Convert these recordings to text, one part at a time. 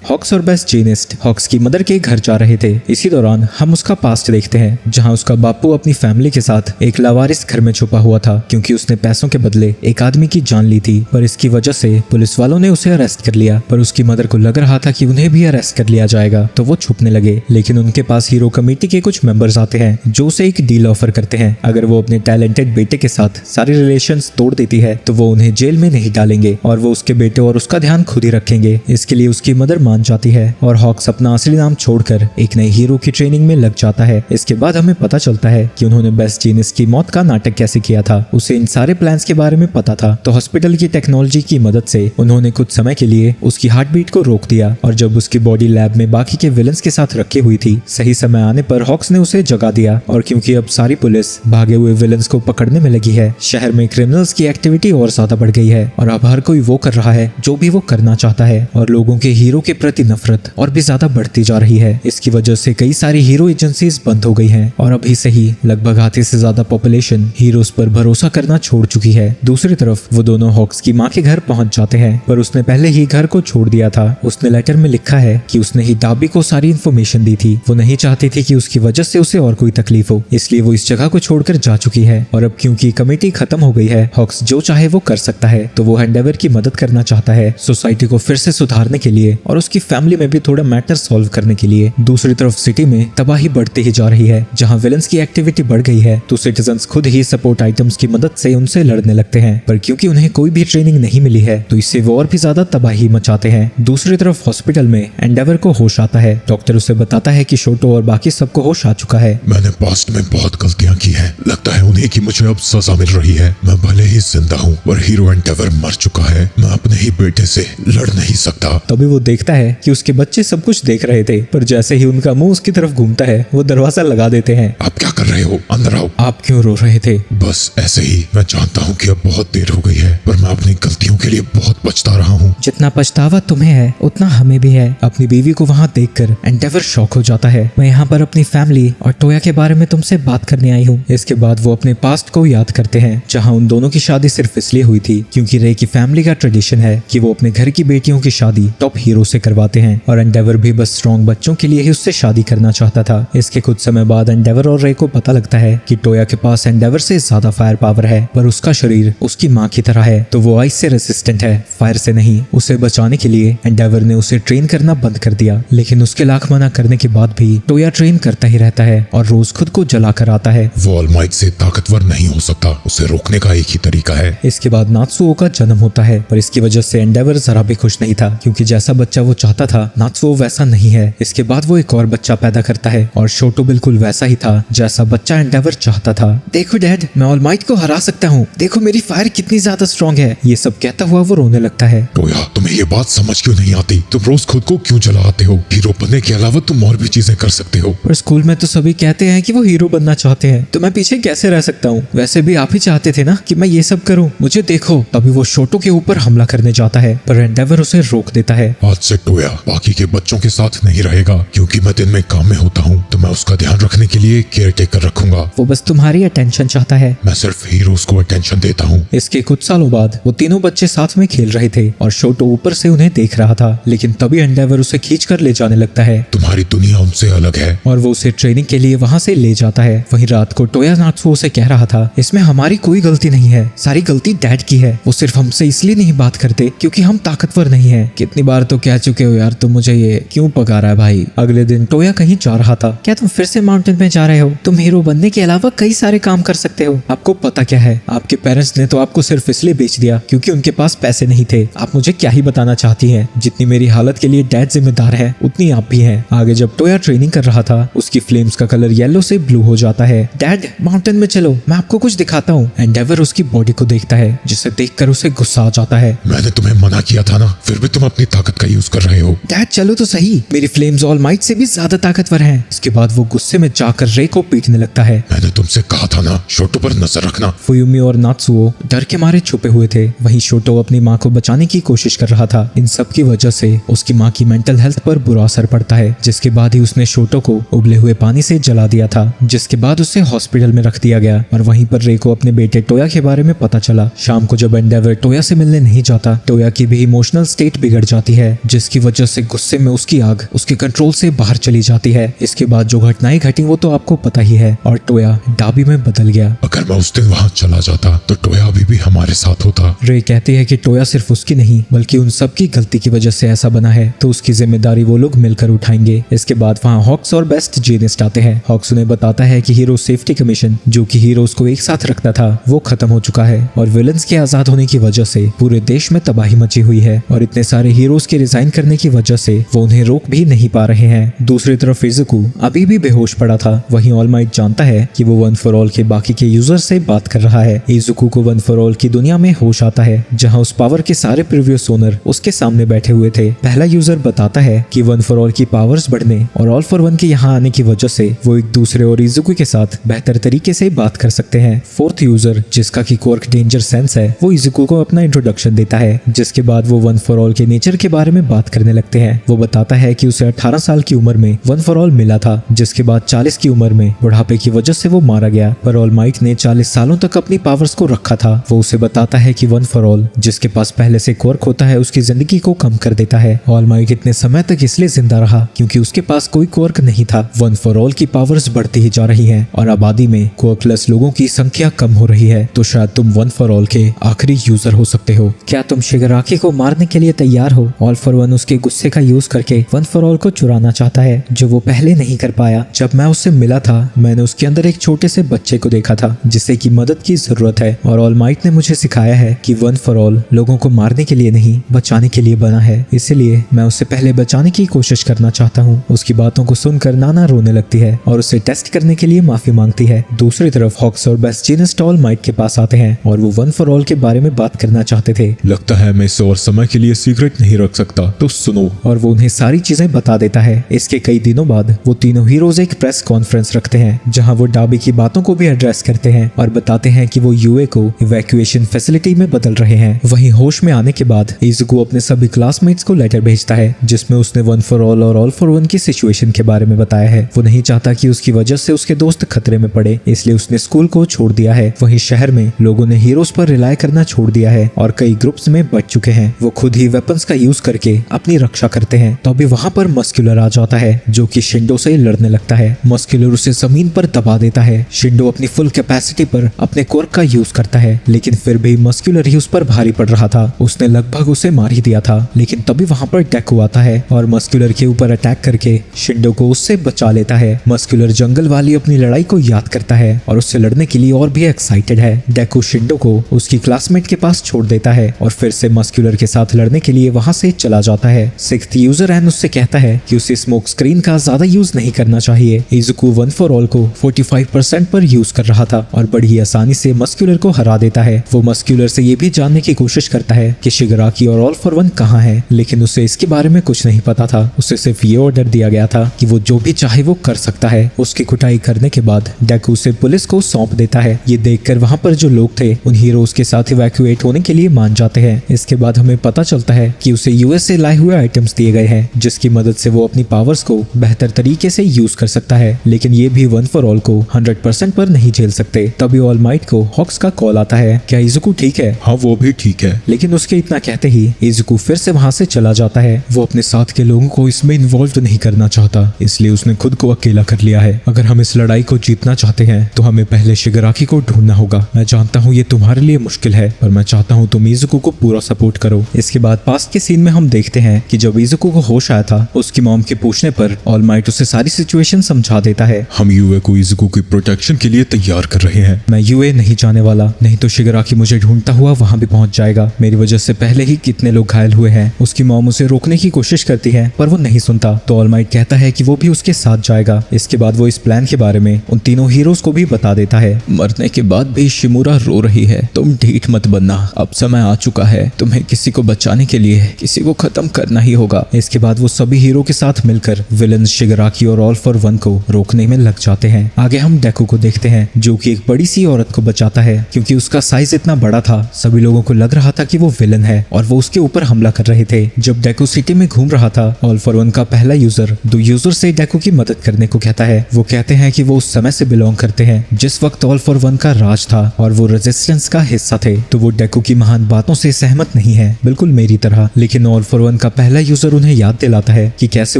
Hawks और best जीनिस्ट hawks की mother के घर जा रहे थे। इसी दौरान हम उसका पास्ट देखते हैं, जहां उसका बापू अपनी फैमिली के साथ एक लावारिस घर में छुपा हुआ था क्योंकि उसने पैसों के बदले एक आदमी की जान ली थी। पर इसकी वजह से पुलिस वालों ने उसे अरेस्ट कर लिया। पर उसकी मदर को लग रहा था कि उन्हें भी अरेस्ट कर लिया जाएगा, तो वो छुपने लगे। लेकिन उनके पास हीरो कमेटी के कुछ मेंबर्स आते हैं जो उसे एक डील ऑफर करते हैं। अगर वो अपने टैलेंटेड बेटे के साथ सारे रिलेशंस तोड़ देती है तो वो उन्हें जेल में नहीं डालेंगे और वो उसके बेटे और उसका ध्यान खुद ही रखेंगे। इसके लिए उसकी मदर मान जाती है और हॉक्स अपना असली नाम छोड़कर एक नए हीरो की ट्रेनिंग में लग जाता है। इसके बाद हमें पता चलता है कि उन्होंने बेस्ट जीनिस की मौत का नाटक कैसे किया था। उसे इन सारे प्लान्स के बारे में पता था, तो हॉस्पिटल की टेक्नोलॉजी की मदद से उन्होंने कुछ समय के लिए उसकी हार्ट बीट को रोक दिया। और जब उसकी बॉडी लैब में बाकी के विलन्स के साथ रखी हुई थी, सही समय आने पर हॉक्स ने उसे जगा दिया। और क्योंकि अब सारी पुलिस भागे हुए विलन्स को पकड़ने में लगी है, शहर में क्रिमिनल्स की एक्टिविटी और ज्यादा बढ़ गई है और अब हर कोई वो कर रहा है जो भी वो करना चाहता है और लोगों के हीरो के प्रति नफरत और भी ज्यादा बढ़ती जा रही है। इसकी वजह से कई सारी हीरो एजेंसीज बंद हो गई हैं और अभी से ही लगभग आधे से ज्यादा पॉपुलेशन हीरोज पर भरोसा करना छोड़ चुकी है। दूसरी तरफ वो दोनों हॉक्स की माँ के घर पहुंच जाते हैं, पर उसने पहले ही घर को छोड़ दिया था। उसने लेटर में लिखा है कि उसने ही डाबी को सारी इन्फॉर्मेशन दी थी। वो नहीं चाहती थी कि उसकी वजह से उसे और कोई तकलीफ हो, इसलिए वो इस जगह को छोड़कर जा चुकी है। और अब क्योंकि कमेटी खत्म हो गई है, हॉक्स जो चाहे वो कर सकता है, तो वो एंडेवर की मदद करना चाहता है सोसाइटी को फिर से सुधारने के लिए और उसकी फैमिली में भी थोड़ा मैटर सॉल्व करने के लिए। दूसरी तरफ सिटी में तबाही बढ़ती ही जा रही है। जहां विलन्स की एक्टिविटी बढ़ गई है तो सिटीजन्स खुद ही सपोर्ट आइटम्स की मदद से उनसे लड़ने लगते हैं, पर क्योंकि उन्हें कोई भी ट्रेनिंग नहीं मिली है तो इससे वो और भी ज्यादा तबाही मचाते हैं। दूसरी तरफ हॉस्पिटल में एंडेवर को होश आता है। डॉक्टर उसे बताता है कि शोटो और बाकी सबको होश आ चुका है। मैंने पास्ट में बहुत गलतियां की हैं। लगता है उन्हें कि मुझे अब सजा मिल रही है। मैं भले ही जिंदा हूँ पर हीरो एंडेवर मर चुका है। मैं अपने ही बेटे से लड़ नहीं सकता। तभी वो देखता है कि उसके बच्चे सब कुछ देख रहे थे, पर जैसे ही उनका मुंह उसकी तरफ घूमता है वो दरवाजा लगा देते हैं। आप क्या कर रहे हो? अंदर आओ। आप क्यों रो रहे थे? बस ऐसे ही। मैं जानता हूँ कि अब बहुत देर हो गई है, पर मैं अपनी गलतियों के लिए बहुत पछता रहा हूँ। जितना पछतावा तुम्हें है उतना हमें भी है। अपनी बीवी को वहाँ देखकर एंडेवर शॉक हो जाता है। मैं यहाँ पर अपनी फैमिली और टोया के बारे में तुमसे बात करने आई हूँ। इसके बाद वो अपने पास्ट को याद करते हैं, जहाँ उन दोनों की शादी सिर्फ इसलिए हुई थी क्योंकि रे की फैमिली का ट्रेडिशन है कि वो अपने घर की बेटियों की शादी टॉप हीरो से करवाते हैं और एंडेवर भी बस स्ट्रॉन्ग बच्चों के लिए ही उससे शादी करना चाहता था। इसके कुछ समय बाद एंडेवर और रे को पता लगता है कि टोया के पास एंडेवर से ज्यादा फायर पावर है, पर उसका शरीर उसकी माँ की तरह है, तो वो आइस से रेसिस्टेंट है, फायर से नहीं। उसे बचाने के लिए एंडेवर ने उसे ट्रेन करना बंद कर दिया, लेकिन उसके लाख मना करने के बाद भी टोया ट्रेन करता ही रहता है और रोज खुद को जला कर आता है। वो ऑलमाइट से ताकतवर नहीं हो सकता, उसे रोकने का एक ही तरीका है। इसके बाद नात्सुओ का जन्म होता है, पर इसकी वजह से एंडेवर जरा भी खुश नहीं था क्योंकि जैसा बच्चा वो चाहता था नात्सुओ वैसा नहीं है। इसके बाद वो एक और बच्चा पैदा करता है और शोटो बिल्कुल वैसा ही था जैसा बच्चा एंडेवर चाहता था। देखो डैड, मैं ऑलमाइट को हरा सकता हूँ, देखो मेरी फायर कितनी ज्यादा स्ट्रॉन्ग है। ये सब कहता हुआ वो रोने लगता है। टोया, तुम्हें ये बात समझ क्यों नहीं आती? तुम रोज खुद को क्यों जलाते हो? हीरो बनने के अलावा तुम और भी चीजें कर सकते हो। पर स्कूल में तो सभी कहते हैं कि वो हीरो बनना चाहते हैं, तो मैं पीछे कैसे रह सकता हूँ? वैसे भी आप ही चाहते थे ना कि मैं ये सब करूँ, मुझे देखो। तभी वो शोटो के ऊपर हमला करने जाता है, पर एंडेवर उसे रोक देता है। आज से टोया बाकी के बच्चों के साथ नहीं रहेगा, क्योंकि मैं दिन में काम में होता हूँ, तो मैं उसका ध्यान रखने के लिए केयर टेकर रखूंगा। वो बस तुम्हारी अटेंशन चाहता है। मैं सिर्फ हीरोज को अटेंशन देता हूँ। इसके कुछ सालों बाद वो तीनों बच्चे साथ में खेल रहे थे और शोटो ऊपर से उन्हें देख रहा था, लेकिन तभी एंडेवर उसे खींचकर ले जाने लगता है। तुम्हारी दुनिया उनसे अलग है। और वो उसे ट्रेनिंग के लिए वहाँ से ले जाता है। वहीं रात को टोया नात्सुओ से कह रहा था, इसमें हमारी कोई गलती नहीं है, सारी गलती डैड की है। वो सिर्फ हमसे इसलिए नहीं बात करते क्योंकि हम ताकतवर नहीं है। कितनी बार तो कह चुके हो यार, तुम मुझे ये क्यों पका रहा है भाई। अगले दिन टोया कहीं जा रहा था। क्या तुम फिर से माउंटेन में जा रहे हो? तुम हीरो बनने के अलावा कई सारे काम कर सकते हो। आपको पता क्या है, आपके पेरेंट्स ने तो आपको सिर्फ इसलिए बेच दिया क्योंकि उनके पास पैसे नहीं थे। आप मुझे क्या ही बताना चाहती हैं? जितनी मेरी हालत के लिए डैड जिम्मेदार है उतनी आप भी हैं। आगे जब टोया ट्रेनिंग कर रहा था, उसकी फ्लेम्स का कलर येलो से ब्लू हो जाता है। डैड, माउंटेन में चलो, मैं आपको कुछ दिखाता हूँ। एंडेवर उसकी बॉडी को देखता है, जिसे देखकर उसे गुस्सा आ जाता है। मैंने तुम्हें मना किया था ना, फिर भी तुम अपनी ताकत का यूज कर रहे हो। डैड चलो तो सही, मेरी फ्लेम्स ऑलमाइट से भी ज्यादा ताकतवर हैं। इसके बाद वो गुस्से में जाकर रे को पीटने लगता है। मैंने तुमसे कहा था ना, शोटो पर नजर रखना। फुयुमी और नात्सुओ डर के मारे छुपे हुए थे। वहीं शोटो अपनी माँ को बचाने की कोशिश कर रहा था। इन सब की वजह से उसकी माँ की मेंटल हेल्थ पर बुरा असर पड़ता है, जिसके बाद ही उसने शोटो को उबले हुए पानी से जला दिया था, जिसके बाद उसे हॉस्पिटल में रख दिया गया। और वहीं पर रे को अपने बेटे टोया के बारे में पता चला। शाम को जब एंडेवर टोया से मिलने नहीं जाता, टोया की भी इमोशनल स्टेट बिगड़ जाती है, जिसकी जिसकी वजह से गुस्से में उसकी आग उसके कंट्रोल से बाहर चली जाती है। इसके बाद जो घटनाएं घटी वो तो आपको पता ही है और टोया डाबी में बदल गया। अगर मैं उस दिन वहाँ चला जाता तो टोया अभी भी हमारे साथ होता। रे कहती है कि टोया सिर्फ उसकी नहीं बल्कि उन सब की गलती की वजह से ऐसा बना है, तो उसकी जिम्मेदारी वो लोग मिलकर उठाएंगे। इसके बाद वहाँ हॉक्स और बेस्ट जीनिस्ट आते हैं। हॉक्स उन्हें बताता है कि हीरो सेफ्टी कमीशन जो कि हीरोज को एक साथ रखता था वो खत्म हो चुका है और विलन्स के आजाद होने की वजह से पूरे देश में तबाही मची हुई है और इतने सारे हीरोज के रिजाइन करने की वजह से वो उन्हें रोक भी नहीं पा रहे हैं। दूसरी तरफ इज़ुकू अभी भी बेहोश पड़ा था। वहीं ऑल माइट जानता है कि वो वन फॉर ऑल के बाकी के यूजर से बात कर रहा है। इज़ुकू को वन फॉर ऑल की दुनिया में होश आता है जहाँ उस पावर के सारे प्रीवियस ओनर उसके सामने बैठे हुए थे। पहला यूजर बताता है कि वन फॉर ऑल की पावर्स बढ़ने और ऑल फॉर वन के यहाँ आने की वजह से वो एक दूसरे और इज़ुकू के साथ बेहतर तरीके से बात कर सकते हैं। फोर्थ यूजर जिसका की क्वर्क डेंजर सेंस है वो इज़ुकू को अपना इंट्रोडक्शन देता है, जिसके बाद वो वन फॉर ऑल के नेचर के बारे में बात करने लगते हैं। वो बताता है कि उसे 18 साल की उम्र में वन फॉर ऑल मिला था, जिसके बाद 40 की उम्र में बुढ़ापे की वजह से वो मारा गया, पर ऑल माइट ने 40 सालों तक अपनी पावर्स को रखा था। वो उसे बताता है कि वन फॉर ऑल जिसके पास पहले से क्वर्क होता है उसकी जिंदगी को कम कर देता है। ऑल माइट इतने समय तक इसलिए जिंदा रहा क्योंकि उसके पास कोई क्वर्क नहीं था। वन फॉर ऑल की पावर्स बढ़ती ही जा रही हैं और आबादी में क्वर्कलेस लोगों की संख्या कम हो रही है, तो शायद तुम वन फॉर ऑल के आखिरी यूजर हो सकते हो। क्या तुम शिगराकी को मारने के लिए तैयार हो? ऑल फॉर वन उसके गुस्से का यूज करके वन फॉर ऑल को चुराना चाहता है जो वो पहले नहीं कर पाया। जब मैं उससे मिला था मैंने उसके अंदर एक छोटे से बच्चे को देखा था जिसे की मदद की जरूरत है और ऑल माइट ने मुझे सिखाया है कि वन फॉर ऑल लोगों को मारने के लिए नहीं बचाने के लिए बना है, इसलिए मैं उसे पहले बचाने की कोशिश करना चाहता हूँ। उसकी बातों को सुनकर नाना रोने लगती है और उसे टेस्ट करने के लिए माफी मांगती है। दूसरी तरफ हॉक्स और बेस्ट जीनिस्ट ऑल माइट के पास आते हैं और वो वन फॉर ऑल के बारे में बात करना चाहते थे। लगता है मैं इसे और समय के लिए सीक्रेट नहीं रख सकता, तो सुनो। और वो उन्हें सारी चीजें बता देता है। इसके कई दिनों बाद वो तीनों हीरोज एक प्रेस कॉन्फ्रेंस रखते हैं जहां वो डाबी की बातों को भी एड्रेस करते हैं और बताते हैं कि वो यूए को इवैक्यूएशन फैसिलिटी में बदल रहे हैं। वहीं होश में आने के बाद इज़ुकू अपने सभी क्लासमेट्स को लेटर भेजता है जिसमें उसने वन फॉर ऑल और ऑल फॉर वन की सिचुएशन के बारे में बताया है। वो नहीं चाहता कि उसकी वजह से उसके दोस्त खतरे में पड़े, इसलिए उसने स्कूल को छोड़ दिया है। वहीं शहर में लोगों ने हीरोज पर रिलाय करना छोड़ दिया है और कई ग्रुप्स में बट चुके हैं। वो खुद ही वेपन्स का यूज करके अपनी रक्षा करते हैं। तो अभी वहाँ पर मस्कुलर आ जाता है जो कि शिंडो से लड़ने लगता है। मस्कुलर उसे जमीन पर दबा देता है। शिंडो अपनी फुल कैपेसिटी पर अपने क्वर्क का यूज करता है, लेकिन फिर भी मस्कुलर ही उस पर भारी पड़ रहा था। उसने लगभग उसे मार ही दिया था, लेकिन तभी वहाँ पर डेकू आता है और मस्कुलर के ऊपर अटैक करके शिंडो को उससे बचा लेता है। मस्कुलर जंगल वाली अपनी लड़ाई को याद करता है और उससे लड़ने के लिए और भी एक्साइटेड है। डेकू शिंडो को उसकी क्लासमेट के पास छोड़ देता है और फिर से मस्कुलर के साथ लड़ने के लिए वहाँ से चला जाता है। सिक्स्थ यूजर एन उससे कहता है कि उसे स्मोक स्क्रीन का ज्यादा यूज नहीं करना चाहिए। इज़ुकू वन फॉर ऑल को 45% पर यूज कर रहा था और बड़ी आसानी से मस्कुलर को हरा देता है। वो मस्कुलर से ये भी जानने की कोशिश करता है कि शिगराकी और ऑल फॉर वन कहाँ है, लेकिन उसे इसके बारे में कुछ नहीं पता था। उसे सिर्फ ये ऑर्डर दिया गया था कि वो जो भी चाहे वो कर सकता है। उसकी कुटाई करने के बाद डेकू उसे पुलिस को सौंप देता है। ये देखकर वहाँ पर जो लोग थे उन हीरोज के साथ इवैक्यूएट होने के लिए मान जाते हैं। इसके बाद हमें पता चलता है कि उसे यूएस से लाए हुए आइटम्स दिए गए हैं जिसकी मदद से वो अपनी पावर्स को बेहतर तरीके से यूज कर सकता है, लेकिन ये भी वन फॉर ऑल को 100% पर नहीं झेल सकते। तभी ऑल माइट को हॉक्स का कॉल आता है, क्या इज़ुकू ठीक है? हाँ वो भी ठीक है। लेकिन उसके इतना कहते ही इज़ुकू फिर से वहाँ से चला जाता है। वो अपने साथ के लोगों को इसमें इन्वॉल्व नहीं करना चाहता, इसलिए उसने खुद को अकेला कर लिया है। अगर हम इस लड़ाई को जीतना चाहते हैं तो हमें पहले शिगराकी को ढूंढना होगा। मैं जानता हूँ ये तुम्हारे लिए मुश्किल है, पर मैं चाहता हूँ तुम इज़ुकू को पूरा सपोर्ट करो। इसके बाद पास्ट के सीन में हम देखते हैं कि जब इज़ुकू को होश आया था उसकी मॉम के पूछने पर ऑल माइट उसे सारी सिचुएशन समझा देता है। हम यूए को इज़ुकू की प्रोटेक्शन के लिए तैयार कर रहे हैं। मैं यूए नहीं जाने वाला, नहीं तो शिगराकी मुझे ढूंढता हुआ वहाँ भी पहुँच जाएगा। मेरी वजह से पहले ही कितने लोग घायल हुए हैं। उसकी मॉम उसे रोकने की कोशिश करती है पर वो नहीं सुनता, तो ऑल माइट कहता है कि वो भी उसके साथ जाएगा। इसके बाद वो इस प्लान के बारे में उन तीनों हीरोज को भी बता देता है। मरने के बाद भी शिमुरा रो रही है, तुम ढीठ मत बनना, अब समय आ चुका है, तुम्हें किसी को बचाने के लिए किसी को खत्म करना ही होगा। इसके बाद वो सभी हीरो के साथ मिलकर विलन शिगराकी और ऑल फॉर वन को रोकने में लग जाते हैं। आगे हम डेकू को देखते हैं जो कि एक बड़ी सी औरत को बचाता है। क्योंकि उसका साइज इतना बड़ा था सभी लोगों को लग रहा था कि वो विलन है और वो उसके ऊपर हमला कर रहे थे। जब डेकू सिटी में घूम रहा था ऑल फॉर वन का पहला यूजर दो यूजर से डेकू की मदद करने को कहता है। वो कहते हैं कि वो उस समय से बिलोंग करते हैं जिस वक्त ऑल फॉर वन का राज था और वो रेजिस्टेंस का हिस्सा थे, तो वो डेकू की महान बातों से सहमत नहीं है, बिल्कुल मेरी तरह। लेकिन ऑल फॉर वन 141 का पहला यूजर उन्हें याद दिलाता है कि कैसे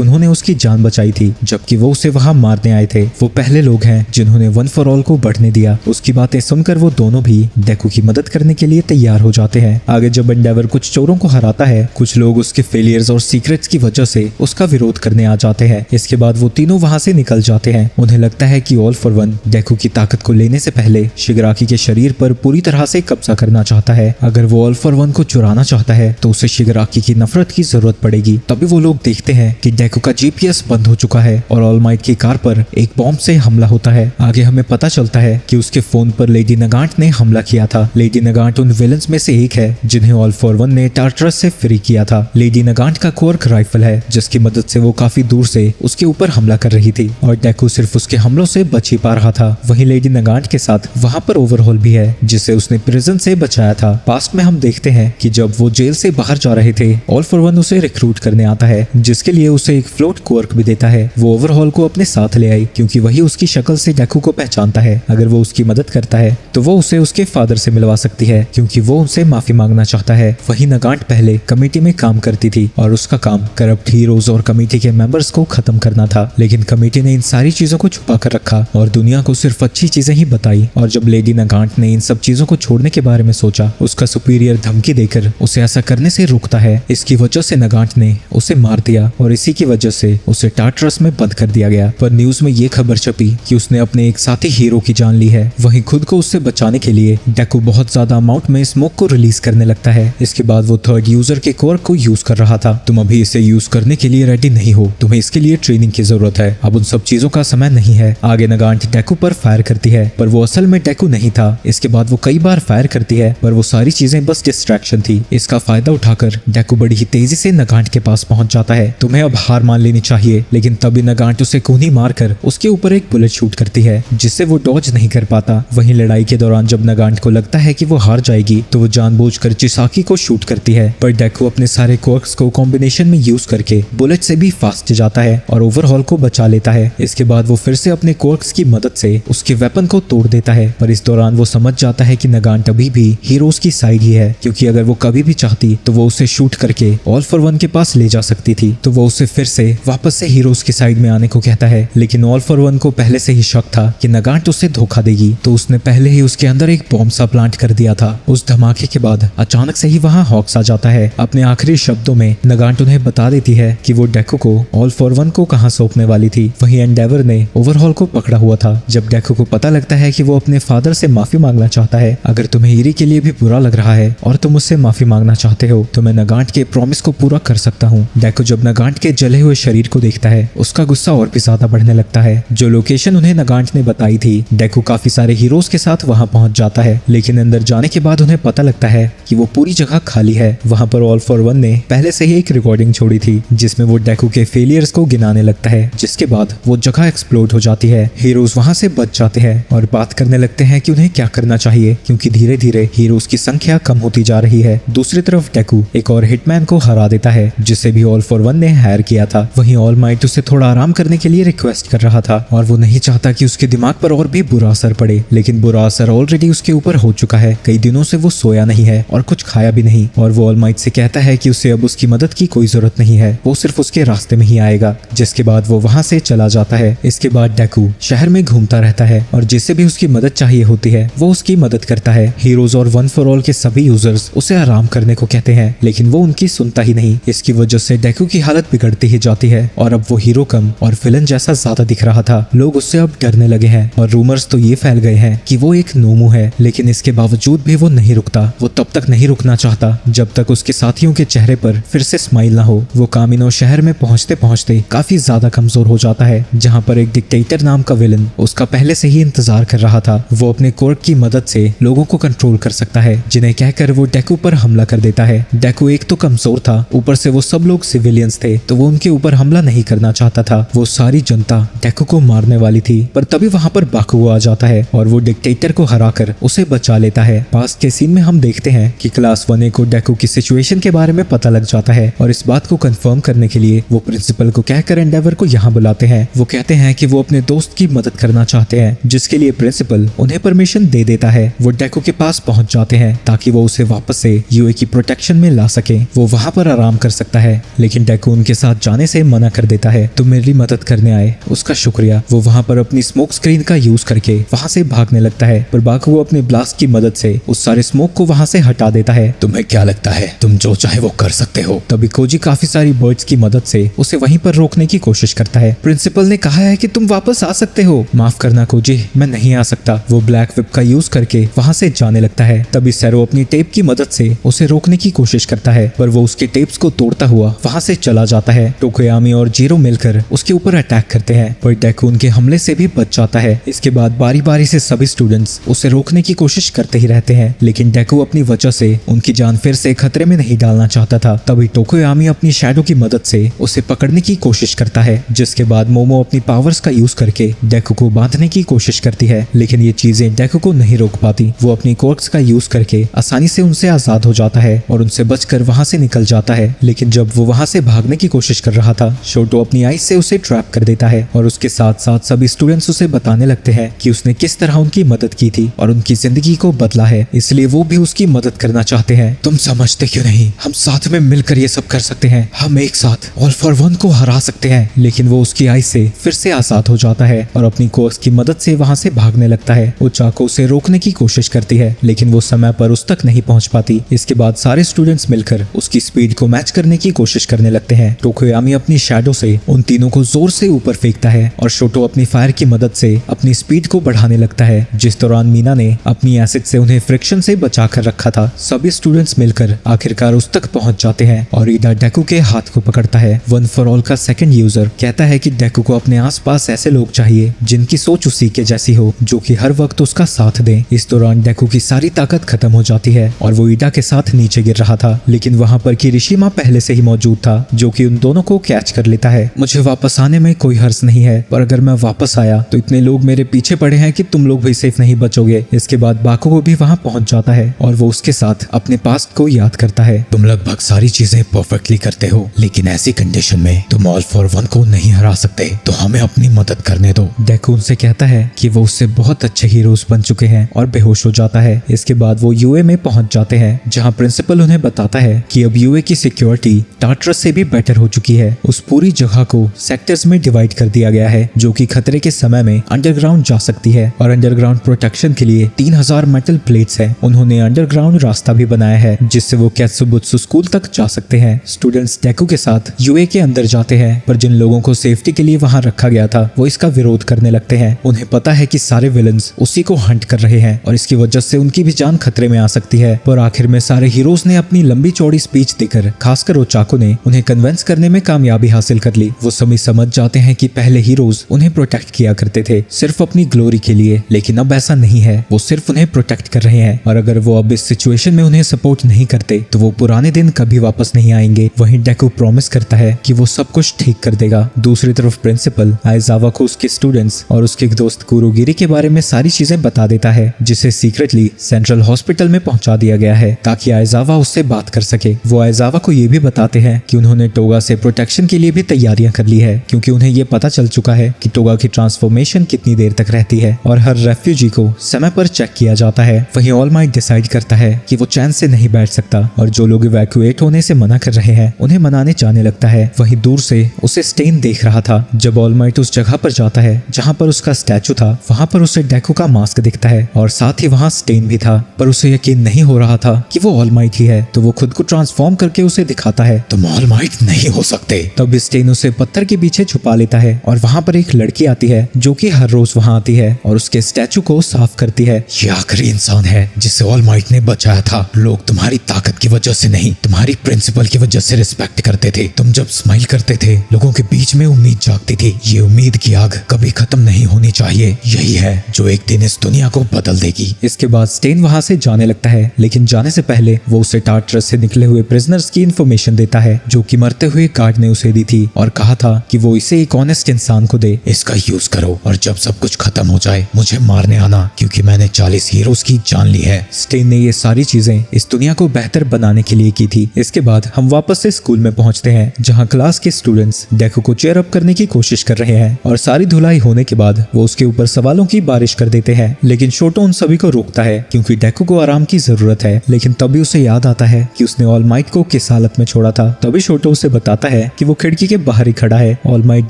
उन्होंने उसकी जान बचाई थी जबकि वो उसे वहां मारने आए थे। वो पहले लोग हैं जिन्होंने वन फॉर ऑल को बढ़ने दिया। उसकी बातें सुनकर वो दोनों भी डेकू की मदद करने के लिए तैयार हो जाते हैं। आगे जब एंडेवर कुछ चोरों को हराता है, कुछ लोग उसके फेलियर्स और सीक्रेट्स की वजह से उसका विरोध करने आ जाते हैं। इसके बाद वो तीनों वहां से निकल जाते हैं। उन्हें लगता है कि ऑल फॉर वन डेकू की ताकत को लेने से पहले शिगराकी के शरीर पर पूरी तरह से कब्जा करना चाहता है। अगर वो ऑल फॉर वन को चुराना चाहता है तो उसे शिगराकी की नफरत की जरूरत पड़ेगी। तभी वो लोग देखते हैं कि डेकू का जीपीएस बंद हो चुका है और ऑल माइट की कार पर एक बॉम्ब से हमला होता है। आगे हमें पता चलता है कि उसके फोन पर लेडी नगांट ने हमला किया था। लेडी नगांट उन विलन्स में से एक है जिन्हें ऑल फॉर वन ने टार्टरस से फ्री किया था। लेडी नगांट का क्वर्क राइफल है जिसकी मदद से वो काफी दूर से उसके ऊपर हमला कर रही थी और डेकू सिर्फ उसके हमलों से बच ही पा रहा था। वहीं लेडी नगांट के साथ वहां पर ओवरहॉल भी है जिसे उसने प्रिजन से बचाया था। पास्ट में हम देखते हैं कि जब वो जेल से बाहर जा रहे थे, ऑल फॉर वन उसे रिक्रूट करने आता है जिसके लिए उसे एक फ्लोट क्वर्क भी देता है। वो ओवरहॉल को अपने साथ ले आई क्योंकि वही उसकी शक्ल से डेकू को पहचानता है। अगर वो उसकी मदद करता है तो वो उसे उसके फादर से मिलवा सकती है क्योंकि वो उनसे माफी मांगना चाहता है। वही नगांट पहले कमेटी में काम करती थी और उसका काम करप्ट हीरोज और कमेटी के मेंबर्स को खत्म करना था, लेकिन कमेटी ने इन सारी चीजों को छुपा कर रखा और दुनिया को सिर्फ अच्छी चीजें ही बताई। और जब लेडी नगांट ने इन सब चीजों को छोड़ने के बारे में सोचा, उसका सुपीरियर धमकी देकर उसे ऐसा करने से रोकता है। इसकी वजह से नगांट ने उसे मार दिया और इसी की वजह से उसे टार्टरस में बंद कर दिया गया। पर न्यूज में ये खबर छपी कि उसने अपने एक साथी हीरो की जान ली है। वहीं खुद को उससे बचाने के लिए डेकू बहुत ज्यादा अमाउंट में स्मोक को रिलीज करने लगता है। इसके बाद वो थर्ड यूजर के क्वर्क को यूज कर रहा था। तुम अभी इसे यूज करने के लिए रेडी नहीं हो, तुम्हें इसके लिए ट्रेनिंग की जरूरत है। अब उन सब चीजों का समय नहीं है। आगे नगांट डेकू पर फायर करती है पर वो असल में डेकू नहीं था। इसके बाद वो कई बार फायर करती है पर वो सारी चीजें बस डिस्ट्रैक्शन थी। इसका फायदा उठाकर डेकू बड़ी ही तेजी से नगांट के पास पहुंच जाता है। तुम्हें अब हार मान लेनी चाहिए, लेकिन तभी नगांट उसे कूनी मारकर उसके ऊपर एक बुलेट शूट करती है जिससे वो डॉज नहीं कर पाता। वहीं लड़ाई के दौरान जब नगांट को लगता है कि वो हार जाएगी तो वो जानबूझकर चिसाकी को शूट करती है, पर डेकू अपने सारे क्वर्क्स को कॉम्बिनेशन में यूज करके बुलेट से भी फास्ट जाता है और ओवरहॉल को बचा लेता है। इसके बाद वो फिर से अपने क्वर्क्स की मदद से उसके वेपन को तोड़ देता है, पर इस दौरान वो समझ जाता है कि नगांट अभी भी हीरोज की साइड ही है, क्योंकि अगर वो कभी भी चाहती तो वो उसे शूट करके ऑल फॉर वन के पास ले जा सकती थी। तो वो उसे फिर से वापस से हीरोज की साइड में आने को कहता है, लेकिन ऑल फॉर वन को पहले से ही शक था कि नगांट उससे धोखा देगी, तो उसने पहले ही उसके अंदर एक बॉम्ब सा प्लांट कर दिया था। उस धमाके के बाद अचानक से ही वहां हॉक्स आ जाता है। अपने आखिरी शब्दों में नगांट उन्हें बता देती है कि वो डेकू को ऑल फॉर वन को कहां सौंपने वाली थी। वहीं एंडेवर ने ओवरहॉल को पकड़ा हुआ था। जब डेकू को पता लगता है कि वो अपने फादर से माफी मांगना चाहता है, अगर तुम्हें ईरी के लिए भी बुरा लग रहा है और तुम उससे माफी मांगना चाहते हो तो मैं नगांट के प्रॉमिस को पूरा कर सकता हूँ। डेकू जब नगांट के जले हुए शरीर को देखता है, उसका गुस्सा और भी ज्यादा बढ़ने लगता है। जो लोकेशन उन्हें नगांट ने बताई थी, डेकू काफी सारे हीरोज के साथ वहां पहुंच जाता है, लेकिन अंदर जाने के बाद उन्हें पता लगता है कि वो पूरी जगह खाली है। वहां पर ऑल फॉर वन ने पहले से ही एक रिकॉर्डिंग छोड़ी थी जिसमें वो डेकू के फेलियर्स को गिनाने लगता है, जिसके बाद वो जगह एक्सप्लोड हो जाती है। हीरोज वहां से बच जाते हैं और बात करने लगते हैं कि उन्हें क्या करना चाहिए, क्योंकि धीरे धीरे हीरोज की संख्या कम होती जा रही है। दूसरी तरफ डेकू एक और हिटमैन को हरा देता है जिसे भी ऑल फॉर वन ने हायर किया था। वहीं ऑल माइट उसे थोड़ा आराम करने के लिए रिक्वेस्ट कर रहा था और वो नहीं चाहता कि उसके दिमाग पर और भी बुरा असर पड़े, लेकिन बुरा असर ऑलरेडी उसके ऊपर हो चुका है। कई दिनों से वो सोया नहीं है और कुछ खाया भी नहीं, और वो ऑल माइट से कहता है कि उसे अब उसकी मदद की कोई जरूरत नहीं है, वो सिर्फ उसके रास्ते में ही आएगा। जिसके बाद वो वहां से चला जाता है। इसके बाद डेकू शहर में घूमता रहता है और जिसे भी उसकी मदद चाहिए होती है वो उसकी मदद करता है। हीरोज और वन फॉर ऑल के सभी यूजर्स उसे आराम करने को कहते हैं, लेकिन वो उनकी सुनता ही नहीं। इसकी वजह से डेकू की हालत बिगड़ती ही जाती है और अब वो हीरो कम और विलन जैसा ज्यादा दिख रहा था। लोग उससे अब डरने लगे हैं और रूमर्स तो ये फैल गए हैं कि वो एक नोमू है, लेकिन इसके बावजूद भी वो नहीं रुकता। वो तब तक नहीं रुकना चाहता जब तक उसके साथियों के चेहरे पर फिर से स्माइल ना हो। वो कामिनो शहर में पहुंचते पहुंचते काफी ज्यादा कमजोर हो जाता है, जहाँ पर एक डिक्टेटर नाम का विलन उसका पहले से ही इंतजार कर रहा था। वो अपने क्वर्क की मदद से लोगों को कंट्रोल कर सकता है, जिन्हें कहकर वो डेकू पर हमला कर देता है। डेकू एक तो कमजोर था, ऊपर से वो सब लोग सिविलियंस थे, तो वो उनके ऊपर हमला नहीं करना चाहता था। वो सारी जनता डेकू को मारने वाली थी, पर तभी वहां पर बाकू आ जाता है और वो डिक्टेटर को हराकर उसे बचा लेता है। पास के सीन में हम देखते हैं कि क्लास 1A को डेकू की सिचुएशन के बारे में पता लग जाता है और इस बात को कंफर्म करने के लिए वो प्रिंसिपल को कहकर एंडेवर को यहाँ बुलाते हैं। वो कहते हैं कि वो अपने दोस्त की मदद करना चाहते हैं, जिसके लिए प्रिंसिपल उन्हें परमिशन दे देता है। वो डेकू के पास पहुंच जाते हैं ताकि वो उसे वापस से यूए की प्रोटेक्शन में ला सके। वो वहां पर पर आराम कर सकता है, लेकिन डेकू उनके साथ जाने से मना कर देता है। तुम मेरी मदद करने आए, उसका शुक्रिया। वो वहाँ पर अपनी स्मोक स्क्रीन का यूज करके वहाँ से भागने लगता है, पर बाकुगो अपने ब्लास्ट की मदद से उस सारे स्मोक को वहाँ से हटा देता है। तुम्हें क्या लगता है तुम जो चाहे वो कर सकते हो? तभी कोजी काफी सारी बर्ड्स की मदद से उसे वहीं पर रोकने की कोशिश करता है। प्रिंसिपल ने कहा है कि तुम वापस आ सकते हो। माफ करना कोजी, मैं नहीं आ सकता। वो ब्लैक विप का यूज करके वहाँ से जाने लगता है। तभी सैरो अपनी टेप की मदद से उसे रोकने की कोशिश करता है, पर वो उसके टेप्स को तोड़ता हुआ वहाँ से चला जाता है। टोकोयामी और जीरो मिलकर उसके ऊपर अटैक करते हैं, पर डेकू उनके हमले से भी बच जाता है। इसके बाद बारी बारी से सभी स्टूडेंट्स उसे रोकने की कोशिश करते ही रहते हैं, लेकिन डेकू अपनी वजह से उनकी जान फिर से खतरे में नहीं डालना चाहता था। तभी टोकोयामी अपनी शैडो की मदद से उसे पकड़ने की कोशिश करता है, जिसके बाद मोमो अपनी पावर्स का यूज करके डेकू को बांधने की कोशिश करती है, लेकिन ये चीजें डेकू को नहीं रोक पाती। वो अपनी कोर्क्स का यूज करके आसानी से उनसे आजाद हो जाता है और उनसे बचकर वहां से निकल जाता है। लेकिन जब वो वहां से भागने की कोशिश कर रहा था, शोटो अपनी आइस से उसे ट्रैप कर देता है और उसके साथ साथ सभी स्टूडेंट्स उसे बताने लगते हैं कि उसने किस तरह उनकी मदद की थी और उनकी जिंदगी को बदला है, इसलिए वो भी उसकी मदद करना चाहते हैं। तुम समझते क्यों नहीं? हम साथ में मिलकर ये सब कर सकते हैं। हम एक साथ ऑल फॉर वन को हरा सकते हैं। लेकिन वो उसकी आइस से फिर से आजाद हो जाता है और अपनी कोर्स की मदद से वहां से भागने लगता है। वो चाको उसे रोकने की कोशिश करती है, लेकिन वो समय पर उस तक नहीं पहुंच पाती। इसके बाद सारे स्टूडेंट्स मिलकर उसकी स्पीड को मैच करने की कोशिश करने लगते हैं। टोकोयामी अपनी शैडो से उन तीनों को जोर से ऊपर फेंकता है और शोटो अपनी फायर की मदद से अपनी स्पीड को बढ़ाने लगता है, जिस दौरान मीना ने अपनी एसिड से उन्हें फ्रिक्शन से बचा कर रखा था। सभी स्टूडेंट्स मिलकर आखिरकार उस तक पहुंच जाते हैं और ईडा डेकू के हाथ को पकड़ता है। वन फॉर ऑल का सेकंड यूजर कहता है कि डेकू को अपने आसपास ऐसे लोग चाहिए जिनकी सोच उसी के जैसी हो, जो कि हर वक्त उसका साथ दें। इस दौरान डेकू की सारी ताकत खत्म हो जाती है और वो ईडा के साथ नीचे गिर रहा था, लेकिन वहाँ पर किरिशिमा पहले से ही मौजूद था, जो कि उन दोनों को कैच कर लेता है। मुझे वापस आने में कोई हर्ष नहीं है, पर अगर मैं वापस आया तो इतने लोग मेरे पीछे पड़े हैं कि तुम लोग भी सेफ नहीं बचोगे। इसके बाद बाकुगो भी वहाँ पहुंच जाता है और वो उसके साथ अपने पास्ट को याद करता है। तुम लगभग सारी चीजें परफेक्टली करते हो, लेकिन ऐसी कंडीशन में तुम ऑल फॉर वन को नहीं हरा सकते, तो हमें अपनी मदद करने दो। डेकू उनसे कहता है कि वो उससे बहुत अच्छे हीरोज बन चुके हैं और बेहोश हो जाता है। इसके बाद वो यूए में पहुंच जाते हैं, जहां प्रिंसिपल उन्हें बताता है कि अब यूए की सिक्योरिटी टार्टरस से भी बेटर हो चुकी है। उस पूरी जगह को सेक्टर्स में डिवाइड कर दिया गया है, जो कि खतरे के समय में अंडरग्राउंड जा सकती है, और अंडरग्राउंड प्रोटेक्शन के लिए 3000 मेटल प्लेट्स हैं। उन्होंने अंडरग्राउंड रास्ता भी बनाया है, जिससे वो कैत्सुबुत्सु स्कूल तक जा सकते हैं। स्टूडेंट्स डेकू के साथ यूए के अंदर जाते हैं, पर जिन लोगों को सेफ्टी के लिए वहां रखा गया था वो इसका विरोध करने लगते हैं। उन्हें पता है कि सारे विलन्स उसी को हंट कर रहे हैं और इसकी वजह से उनकी भी जान खतरे में आ सकती है। पर आखिर में सारे हीरोज ने अपनी लंबी चौड़ी स्पीच देकर, खासकर ओचाको ने उन्हें कन्विंस करने में कामयाबी हासिल कर ली। वो सभी समझ जाते हैं कि पहले हीरोज उन्हें प्रोटेक्ट किया करते थे सिर्फ अपनी ग्लोरी के लिए, लेकिन अब ऐसा नहीं है। वो सिर्फ उन्हें प्रोटेक्ट कर रहे हैं, और अगर वो अब इस सिचुएशन में उन्हें सपोर्ट नहीं करते तो वो पुराने दिन कभी वापस नहीं आएंगे। वहीं डेकू प्रॉमिस करता है कि वो सब कुछ ठीक कर देगा। दूसरी तरफ प्रिंसिपल आइजावा को उसके स्टूडेंट्स और उसके दोस्त कुरोगिरी के बारे में सारी चीजें बता देता है, जिसे सीक्रेटली सेंट्रल हॉस्पिटल में पहुंचा दिया गया है ताकि आइजावा उससे बात कर सके। वो आइजावा को ये भी बताते हैं कि उन्होंने टोगा से प्रोटेक्शन के लिए भी तैयारियां कर ली है, क्योंकि उन्हें ये पता चल चुका है कि टोगा की ट्रांसफॉर्मेशन कितनी देर तक रहती है और हर रेफ्यूजी को समय पर चेक किया जाता है। वहीं ऑल माइट डिसाइड करता है कि वो चैन से नहीं बैठ सकता और जो लोग इवैक्यूएट होने से मना कर रहे हैं उन्हें मनाने जाने लगता है। वहीं दूर से उसे स्टेन देख रहा था। जब ऑल माइट उस जगह पर जाता है जहाँ पर उसका स्टैचू था, वहाँ पर उसे डेकू का मास्क दिखता है और साथ ही वहाँ स्टेन भी था, पर उसे यकीन नहीं हो रहा था कि वो ऑल माइट ही है। तो वो खुद को ट्रांसफॉर्म करके उसे दिखाता है। तुम ऑल माइट नहीं हो सकते। तब स्टेन उसे पत्थर के पीछे छुपा लेता है और वहाँ पर एक लड़की आती है जो कि हर रोज वहाँ आती है और उसके स्टैचू को साफ करती है। ये आखिरी इंसान है जिसे ऑल माइट ने बचाया था। लोग तुम्हारी ताकत की वजह से नहीं, तुम्हारी प्रिंसिपल की वजह से रिस्पेक्ट करते थे। तुम जब स्माइल करते थे लोगों के बीच में उम्मीद जागती थी। ये उम्मीद की आग कभी खत्म नहीं होनी चाहिए। यही है जो एक दिन इस दुनिया को बदल देगी। इसके बाद स्टेन वहाँ से जाने लगता है, लेकिन जाने से पहले वो उसे टार्टरस से निकले हुए प्रिजनर्स की इन्फॉर्मेशन देता है जो कि मरते हुए गार्ड ने उसे दी थी और कहा था कि वो इसे एक ऑनेस्ट इंसान को दे। इसका यूज करो और जब सब कुछ खत्म हो जाए मुझे मारने आना, क्योंकि मैंने 40 हीरोज की जान ली है। स्टेन ने ये सारी चीजें इस दुनिया को बेहतर बनाने के लिए की थी। इसके बाद हम वापस से स्कूल में पहुंचते हैं, जहां क्लास के स्टूडेंट्स डेकू को चेयर अप करने की कोशिश कर रहे हैं और सारी धुलाई होने के बाद वो उसके ऊपर सवालों की बारिश कर देते हैं। लेकिन शोटो उन सभी को रोकता है क्योंकि डेकू को आराम की जरूरत है। लेकिन तभी उसे याद आता है कि उसने ऑल माइट को किस हालत में छोड़ा था। तभी शोटो उसे बताता है कि वो खिड़की के बाहर ही खड़ा है। ऑल माइट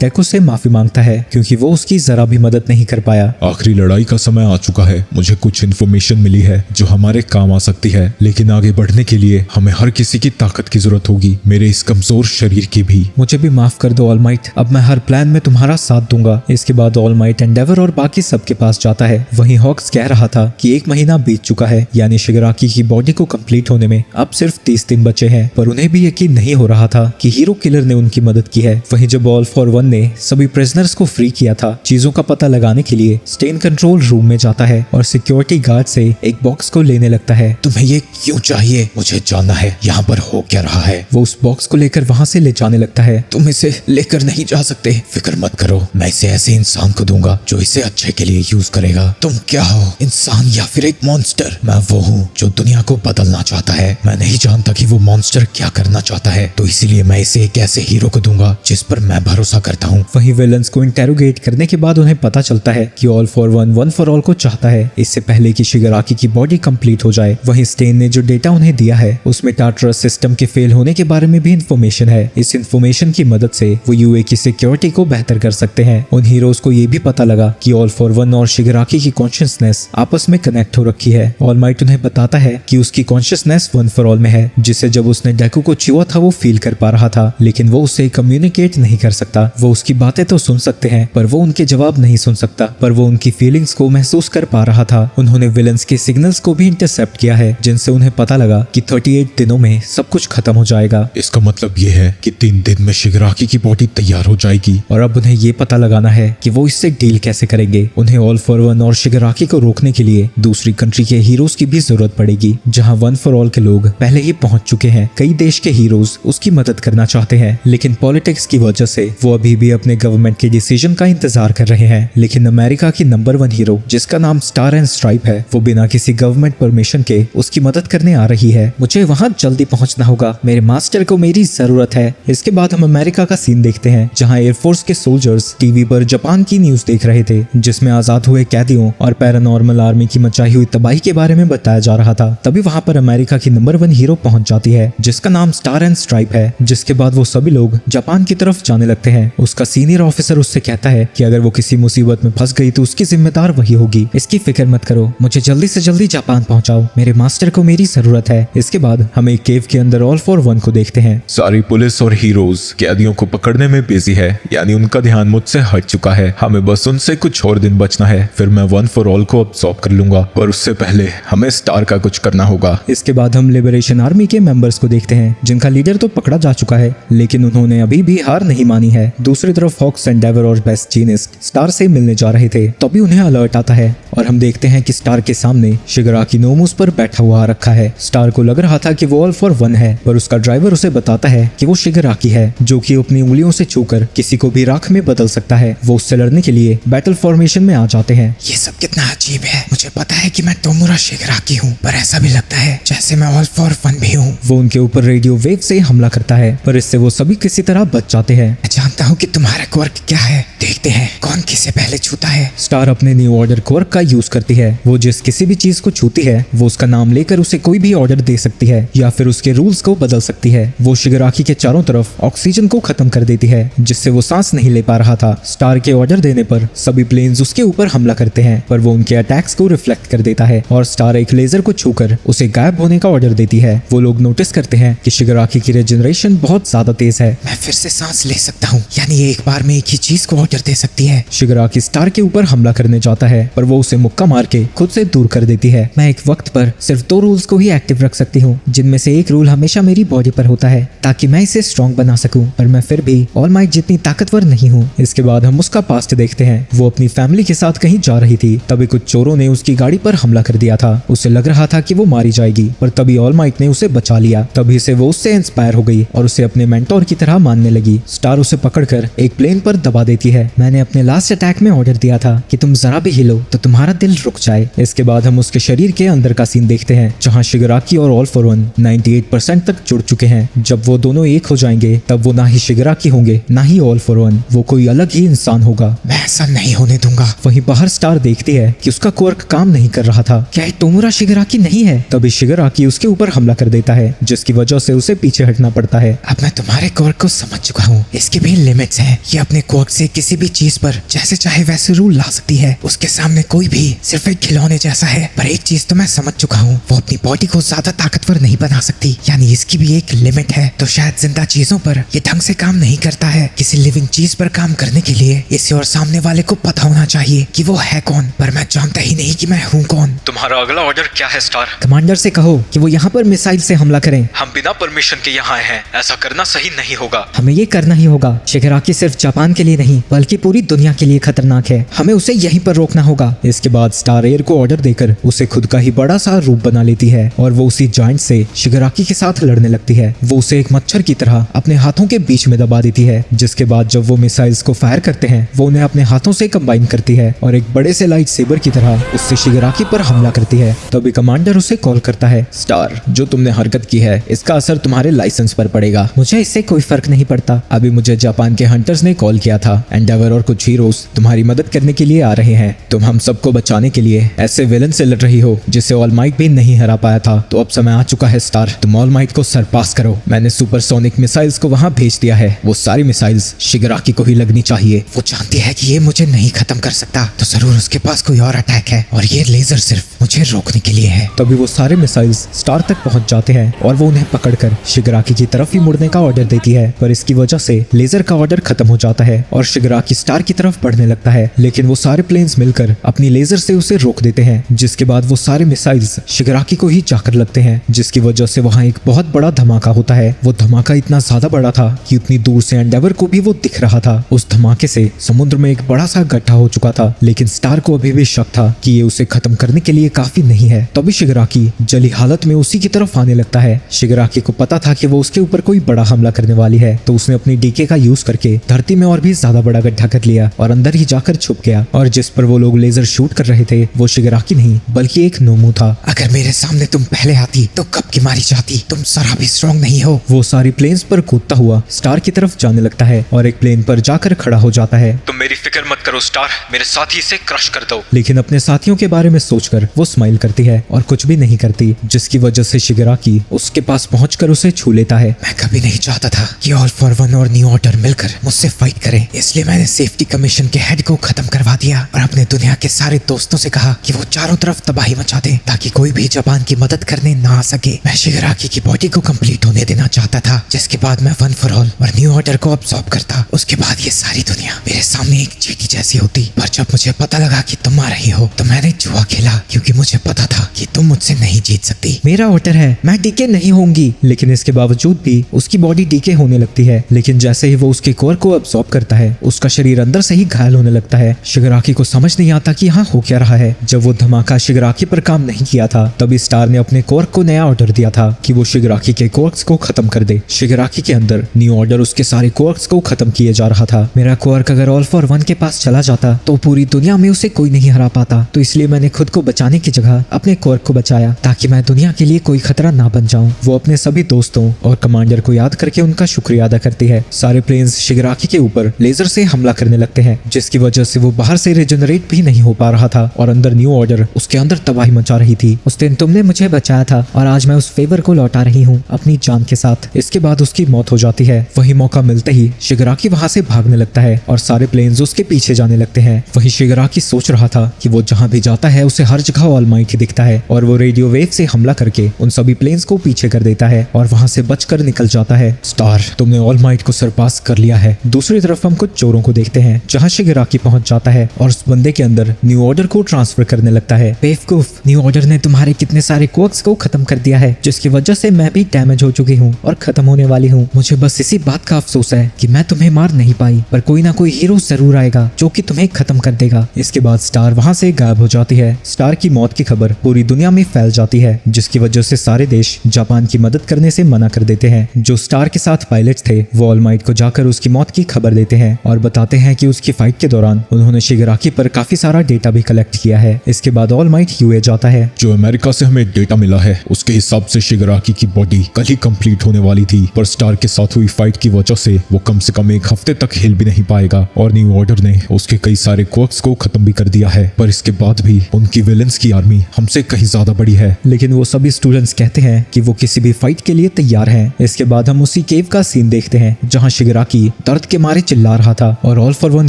डेको से माफी मांगता है क्योंकि वो उसकी जरा भी मदद नहीं कर पाया। आखिरी लड़ाई का समय आ चुका है। मुझे कुछ इन्फॉर्मेशन मिली है जो हमारे काम आ सकती है, लेकिन आगे बढ़ने के लिए हमें हर किसी की ताकत की जरूरत होगी, मेरे इस कमजोर शरीर की भी। मुझे भी माफ कर दो ऑल माइट, अब मैं हर प्लान में तुम्हारा साथ दूंगा। इसके बाद ऑल माइट एंडेवर और बाकी सबके पास जाता है। वहीं हॉक्स कह रहा था कि 1 महीना बीत चुका है, यानी शिगराकी की बॉडी को कंप्लीट होने में अब सिर्फ 30 दिन बचे हैं, पर उन्हें भी यकीन नहीं हो रहा था कि हीरो किलर ने उनकी मदद की है। वहीं जब ऑल फॉर वन ने सभी प्रिजनर्स को फ्री किया था, चीजों का पता लगाने के लिए स्टेन कंट्रोल रूम में जाता है और सिक्योरिटी गार्ड से एक बॉक्स को लेने लगता है। तुम्हें ये क्यों चाहिए? मुझे जानना है यहाँ पर हो क्या रहा है। वो उस बॉक्स को लेकर वहाँ से ले जाने लगता है। तुम इसे लेकर नहीं जा सकते। फिक्र मत करो, मैं इसे ऐसे इंसान को दूंगा जो इसे अच्छे के लिए यूज करेगा। तुम क्या हो, इंसान या फिर एक मॉन्स्टर? मैं वो हूँ जो दुनिया को बदलना चाहता है। मैं नहीं जानता कि वो मॉन्स्टर क्या करना चाहता है, तो इसीलिए मैं इसे एक ऐसे हीरो को दूंगा जिस पर मैं भरोसा करता हूँ। वहीं विलन्स को इंटेरोगेट करने के बाद उन्हें पता चलता है कि all for one one for all को चाहता है, इससे पहले कि शिगराकी की बॉडी कंप्लीट हो जाए। वहीं स्टेन ने जो डेटा उन्हें दिया है उसमें टार्टरस सिस्टम के फेल होने के बारे में भी इंफॉर्मेशन है। इस इंफॉर्मेशन की मदद से वो यूए की सिक्योरिटी को बेहतर कर सकते हैं। उन हीरोज को ये भी पता लगा कि ऑल फॉर वन और शिगराकी की कॉन्शियसनेस आपस में कनेक्ट हो रखी है। ऑल माइट उन्हें बताता है कि उसकी कॉन्शियसनेस वन फॉर ऑल में है, जिसे जब उसने डेकू को छुआ था वो फील कर पा रहा था, लेकिन वो उससे कम्युनिकेट नहीं कर सकता। वो उसकी बातें तो सुन सकते हैं पर वो उनके जवाब नहीं सुन सकता, पर वो उनकी फीलिंग्स को महसूस कर पा रहा था। उन्होंने विलन्स के सिग्नल्स को भी इंटरसेप्ट किया है, जिनसे उन्हें पता लगा कि 38 दिनों में सब कुछ खत्म हो जाएगा। इसका मतलब ये है कि 3 दिन में शिगराकी की बॉडी तैयार हो जाएगी और अब उन्हें ये पता लगाना है कि वो इससे डील कैसे करेंगे। उन्हें ऑल फॉर वन और शिगराकी को रोकने के लिए दूसरी कंट्री के हीरोज की भी जरूरत पड़ेगी, जहां वन फॉर ऑल के लोग पहले ही पहुंच चुके हैं। कई देश के हीरोज उसकी मदद करना चाहते हैं, लेकिन पॉलिटिक्स की वजह से वो अभी भी अपने गवर्नमेंट के डिसीजन का इंतजार कर रहे हैं। लेकिन अमेरिका की नंबर 1 हीरो जिसका नाम स्टार एंड स्ट्राइप है, वो बिना किसी गवर्नमेंट परमिशन के उसकी मदद करने आ रही है। मुझे वहां जल्दी पहुंचना होगा, मेरे मास्टर को मेरी जरूरत है। इसके बाद हम अमेरिका का सीन देखते हैं, जहां एयरफोर्स के सोल्जर्स टीवी पर जापान की न्यूज देख रहे थे, जिसमें आजाद हुए कैदियों और पैरानॉर्मल आर्मी की मचाई हुई तबाही के बारे में बताया जा रहा था। तभी वहां पर अमेरिका की नंबर 1 हीरो पहुंच जाती है, जिसका नाम स्टार एंड स्ट्राइप है। जिसके बाद वो सभी लोग जापान की तरफ जाने लगते हैं। उसका सीनियर ऑफिसर उससे कहता है कि अगर वो किसी मुसीबत में फंस गई तो उसकी जिम्मेदार वही होगी। इसकी फिक्र मत करो, मुझे जल्दी से जल्दी जापान पहुंचाओ, मेरे मास्टर को मेरी जरूरत है। इसके बाद हम एक केव के अंदर ऑल फॉर वन को देखते हैं। सारी पुलिस और हीरोज कैदियों को पकड़ने में बिजी है, यानी उनका ध्यान मुझसे हट चुका है। हमें बस उनसे कुछ और दिन बचना है, फिर मैं वन फॉर ऑल को अब्सॉर्ब कर लूंगा, पर उससे पहले हमें स्टार का कुछ करना होगा। इसके बाद हम लिबरेशन आर्मी के मेंबर्स को देखते हैं, जिनका लीडर तो पकड़ा जा चुका है, लेकिन उन्होंने अभी भी हार नहीं मानी है। दूसरी तरफ हॉक्स एंडेवर और बेस्ट जीनिस्ट स्टार से मिलने जा रहे थे, तभी उन्हें अलर्ट आता है और हम देखते हैं कि स्टार के सामने शिगराकी नोमुस पर बैठा हुआ रखा है। स्टार को लग रहा था कि वो ऑल फॉर वन है, पर उसका ड्राइवर उसे बताता है कि वो शिगराकी है, जो कि अपनी उंगलियों से छूकर किसी को भी राख में बदल सकता है। वो उससे लड़ने के लिए बैटल फॉर्मेशन में आ जाते हैं। ये सब कितना अजीब है। मुझे पता है कि मैं तोमुरा शिगराकी हूँ, पर ऐसा भी लगता है जैसे मैं ऑल फॉर वन भी हूँ। वो उनके ऊपर रेडियो वेव से हमला करता है, पर इससे वो सभी किसी तरह बच जाते हैं। मैं जानता हूँ कि तुम्हारा क्वर्क क्या है, देखते हैं कौन किसे पहले छूता है। स्टार अपने न्यू ऑर्डर क्वर्क का यूज करती है। वो जिस किसी भी चीज को छूती है वो उसका नाम लेकर उसे कोई भी ऑर्डर दे सकती है या फिर उसके रूल्स को बदल सकती है। वो शिगराकी के चारों तरफ ऑक्सीजन को खत्म कर देती है, जिससे वो सांस नहीं ले पा रहा था। स्टार के ऑर्डर देने पर सभी प्लेन्स उसके ऊपर हमला करते हैं, पर वो उनके अटैक्स को रिफ्लेक्ट कर देता है और स्टार एक लेजर को छूकर उसे गायब होने का ऑर्डर देती है। वो लोग नोटिस करते हैं कि शिगराकी की रिजनरेशन बहुत ज्यादा तेज है। मैं फिर से सांस ले सकता हूँ, यानी एक बार में एक ही चीज को ऑर्डर दे सकती है। शिगराकी स्टार के ऊपर हमला करने जाता है, पर वो उसे मुक्का मार के खुद से दूर कर देती है। मैं एक वक्त पर सिर्फ 2 रूल्स को ही एक्टिव रख सकती हूँ, जिनमें से एक रूल हमेशा मेरी बॉडी पर होता है ताकि मैं इसे स्ट्रॉन्ग बना सकूं, पर मैं फिर भी ऑल माइट जितनी ताकतवर नहीं हूँ। इसके बाद हम उसका पास्ट देखते हैं। वो अपनी फैमिली के साथ कहीं जा रही थी, तभी कुछ चोरों ने उसकी गाड़ी पर हमला कर दिया था। उसे लग रहा था कि वो मारी जाएगी, पर तभी ऑल माइट ने उसे बचा लिया। तभी से वो उससे इंस्पायर हो गई और उसे अपने मेंटोर की तरह मानने लगी। स्टार उसे पकड़कर एक प्लेन पर दबा देती है। मैंने अपने लास्ट अटैक में ऑर्डर दिया था कि तुम जरा भी हिलो तो तुम्हारा दिल रुक जाए। इसके बाद हम उसके शरीर के अंदर का सीन देखते हैं, जहाँ शिगराकी और ऑल फॉर वन 98% तक जुड़ चुके हैं। जब वो दोनों एक हो जाएंगे तब वो ना ही शिगराकी होंगे ना ही ऑल फॉर वन, वो कोई अलग ही इंसान होगा। मैं ऐसा नहीं होने दूंगा। वहीं बाहर स्टार देखती है कि उसका क्वर्क काम नहीं कर रहा था। क्या ये तोमुरा शिगराकी नहीं है? तभी शिगराकी उसके ऊपर हमला कर देता है, जिसकी वजह से उसे पीछे हटना पड़ता है। अब मैं तुम्हारे क्वर्क को समझ चुका हूँ। इसकी भी लिमिट्स हैं। ये अपने क्वर्क से किसी भी चीज पर जैसे चाहे वैसे रूल ला सकती है। उसके सामने कोई भी सिर्फ एक खिलौने जैसा है। पर एक चीज तो मैं समझ चुका हूँ, वो अपनी बॉडी को ज्यादा ताकतवर नहीं बना सकती, यानी इसकी भी एक लिमिट है। तो शायद जिंदा चीजों पर ये ढंग से काम नहीं करता है। किसी लिविंग चीज पर काम करने के लिए इसे और सामने वाले को पता होना चाहिए कि वो है कौन, पर मैं जानता ही नहीं कि मैं हूँ कौन। तुम्हारा अगला ऑर्डर क्या है स्टार? कमांडर से कहो कि वो यहाँ पर मिसाइल से हमला करें। हम बिना परमिशन के यहाँ आए हैं, ऐसा करना सही नहीं होगा। हमें ये करना ही होगा। शिगराकी सिर्फ जापान के लिए नहीं बल्कि पूरी दुनिया के लिए खतरनाक है। हमें उसे यहीं पर रोकना होगा। इसके बाद स्टार एयर को ऑर्डर देकर उसे खुद का ही बड़ा सा रूप बना लेती है और वो उसी जायंट से शिगराकी के साथ लड़ने लगती है। वो उसे एक मच्छर की तरह अपने हाथों के बीच में दबा देती है, जिसके बाद जब वो मिसाइल्स को फायर करते हैं वो उन्हें अपने हाथों से कंबाइन करती है और एक बड़े से लाइट सेबर की तरह उससे शिगराकी पर हमला करती है। तभी कमांडर उसे कॉल करता है। स्टार, जो तुमने हरकत की है इसका असर तुम्हारे लाइसेंस पर पड़ेगा। मुझे इससे कोई फर्क नहीं पड़ता। अभी मुझे जापान के हंटर्स ने कॉल किया था। एंडेवर और कुछ हीरोज तुम्हारी मदद करने के लिए आ रहे हैं। तुम हम सबको बचाने के लिए ऐसे विलन से लड़ रही हो जिसे ऑल माइट भी नहीं हरा पाया था। तो अब समय आ चुका है स्टार, तुम ऑल माइट को सरपास करो। मैंने सुपरसोनिक मिसाइल्स को वहां भेज दिया है। वो सारी मिसाइल्स शिगराकी को ही लगनी चाहिए। वो जानती है कि ये मुझे नहीं खत्म कर सकता, तो जरूर उसके पास कोई और अटैक है और ये लेजर सिर्फ मुझे रोकने के लिए है। तभी वो सारे मिसाइल्स स्टार तक पहुंच जाते हैं और वो उन्हें पकड़कर शिगराकी की तरफ ही मुड़ने का ऑर्डर देती है। पर इसकी वजह से लेजर का ऑर्डर खत्म हो जाता है और शिगराकी स्टार की तरफ बढ़ने लगता है, लेकिन वो सारे प्लेन्स मिलकर अपनी लेजर से उसे रोक देते हैं। जिसके बाद वो सारे मिसाइल्स शिगराकी को ही जाकर लगते हैं, जिसकी वजह से वहाँ एक बहुत बड़ा धमाका होता है। वो धमाका इतना ज्यादा बड़ा था कि उतनी दूर से एंडेवर को भी वो दिख रहा था। उस धमाके से समुद्र में एक बड़ा सा गड्ढा हो चुका था, लेकिन स्टार को अभी भी शक था कि ये उसे खत्म करने के लिए काफी नहीं है। तभी शिगराकी जली हालत में उसी की तरफ आने लगता है। शिगराकी को पता था कि वो उसके ऊपर कोई बड़ा हमला करने वाली है, तो उसने अपनी डीके का यूज करके धरती में और भी ज्यादा बड़ा गड्ढा कर लिया और अंदर ही जाकर छुप गया। और जिस पर वो लोग लेजर शूट कर रहे थे वो शिगराकी नहीं बल्कि एक नोमू था। अगर मेरे सामने तुम पहले आती तो कब की मारी जाती। तुम जरा भी स्ट्रॉन्ग नहीं हो। वो सारी प्लेन्स पर कूदता हुआ स्टार की तरफ जाने लगता है और एक प्लेन पर जाकर खड़ा हो जाता है। तुम मेरी फिक्र मत करो स्टार, मेरे साथी इसे क्रश कर दो। लेकिन अपने साथियों के बारे में सोचकर वो स्माइल करती है और कुछ भी नहीं करती, जिसकी वजह से शिगराकी उसके पास पहुंचकर उसे छू लेता है। मैं कभी नहीं चाहता था कि ऑल फॉर वन और न्यू ऑर्डर मिलकर मुझसे फाइट करें, इसलिए मैंने सेफ्टी कमीशन के हेड को खत्म करवा दिया और अपने दुनिया के सारे दोस्तों से कहा कि वो चारों तरफ तबाही मचा दें ताकि कोई भी जापान की मदद करने ना आ सके। मैं शिगराकी की बॉडी को कंप्लीट होने देना चाहता था, जिसके बाद मैं वन फॉर ऑल और न्यू ऑर्डर को अब्सॉर्ब करता। उसके बाद ये सारी दुनिया मेरे सामने एक चींटी जैसी होती। पर जब मुझे पता लगा कि तुम आ रही हो तो मैंने जुआ खेला, क्योंकि मुझे पता था कि तुम मुझसे नहीं जीत सकती। मेरा ऑर्डर है, मैं डीके नहीं होंगी। लेकिन इसके बावजूद भी उसकी बॉडी डीके होने लगती है। लेकिन जैसे ही वो उसके कोर को अब्सॉर्ब करता है उसका शरीर अंदर से ही घायल होने लगता है। शिगराकी को समझ नहीं आता कि यहाँ हो क्या रहा है। जब वो धमाका शिगराकी पर काम नहीं किया था तभी स्टार ने अपने कोर को नया ऑर्डर दिया था कि वो शिगराकी के कोर्क्स को खत्म कर दे। शिगराकी के अंदर न्यू ऑर्डर उसके सारे कोर्क्स को खत्म किए जा रहा था। मेरा कोर्क अगर ऑल फॉर वन के पास चला जाता तो पूरी दुनिया में उसे कोई नहीं हरा पाता, तो इसलिए मैंने खुद को बचाने की जगह अपने कोर्क को बचाया ताकि मैं दुनिया के लिए कोई खतरा ना बन जाऊं। वो अपने सभी दोस्तों और कमांडर को याद करके उनका शुक्रिया अदा करती है। सारे प्लेन्स शिगराकी के ऊपर लेजर से हमला करने लगते हैं, जिसकी वजह से वो बाहर से रिजनरेट भी नहीं हो पा रहा था और अंदर न्यू ऑर्डर उसके अंदर तबाही मचा रही थी। उस दिन तुमने मुझे बचाया था और आज मैं उस फेवर को लौटा रही हूँ अपनी जान के साथ। इसके बाद उसकी मौत हो जाती है। वही मौका मिलते ही शिगराकी वहां से भागने लगता है और सारे प्लेन्स उसके पीछे जाने लगते हैं। वही शिगराकी सोच रहा था कि वो जहाँ भी जाता है उसे हर जगह ऑल माइट ही दिखता है और वो रेडियो वेव से हमला करके उन सभी प्लेन्स को पीछे कर देता है और वहां से बचकर निकल जाता है। स्टार, तुमने ऑल माइट को सरपास कर लिया है। दूसरी तरफ हम कुछ चोरों को देखते हैं जहाँ शिगराकी पहुंच जाता है और उस बंदे के अंदर न्यू ऑर्डर को ट्रांसफर करने लगता है। बेवकूफ, न्यू ऑर्डर ने तुम्हारे कितने सारे कोर्क्स को खत्म कर दिया है, जिसकी वजह से मैं भी डैमेज हो चुकी हूँ और खत्म होने वाली हूँ। मुझे बस इसी बात का अफसोस है कि मैं तुम्हें मार नहीं पाई, पर कोई ना कोई हीरो जरूर आएगा जो कि तुम्हें खत्म कर देगा। इसके बाद स्टार वहां से गायब हो जाती है। स्टार की मौत की खबर पूरी दुनिया में फैल जाती है, जिसकी वजह से सारे देश जापान की मदद करने से मना कर देते हैं। जो स्टार के साथ पायलट्स थे वो ऑल माइट को जाकर उसकी मौत की खबर देते हैं और बताते हैं कि उसकी फाइट के दौरान उन्होंने शिगराकी पर काफी सारा डेटा भी कलेक्ट किया है। इसके बाद ऑल माइट यूए जाता है। जो अमेरिका से हमें डेटा मिला है उसके हिसाब से शिगराकी की बॉडी कल ही कंप्लीट होने वाली थी, पर स्टार के साथ हुई फाइट की वजह से वो कम से कम एक हफ्ते तक हिल भी नहीं पाएगा और न्यू ऑर्डर ने उसके कई सारे क्वर्क्स को खत्म भी कर दिया है। पर इसके बाद भी उनकी विलेंस की आर्मी हमसे कहीं ज्यादा बड़ी है। लेकिन वो सभी स्टूडेंट्स कहते हैं कि वो किसी किसी भी फाइट के लिए तैयार हैं। इसके बाद हम उसी केव का सीन देखते हैं जहाँ शिगराकी दर्द के मारे चिल्ला रहा था और ऑल फॉर वन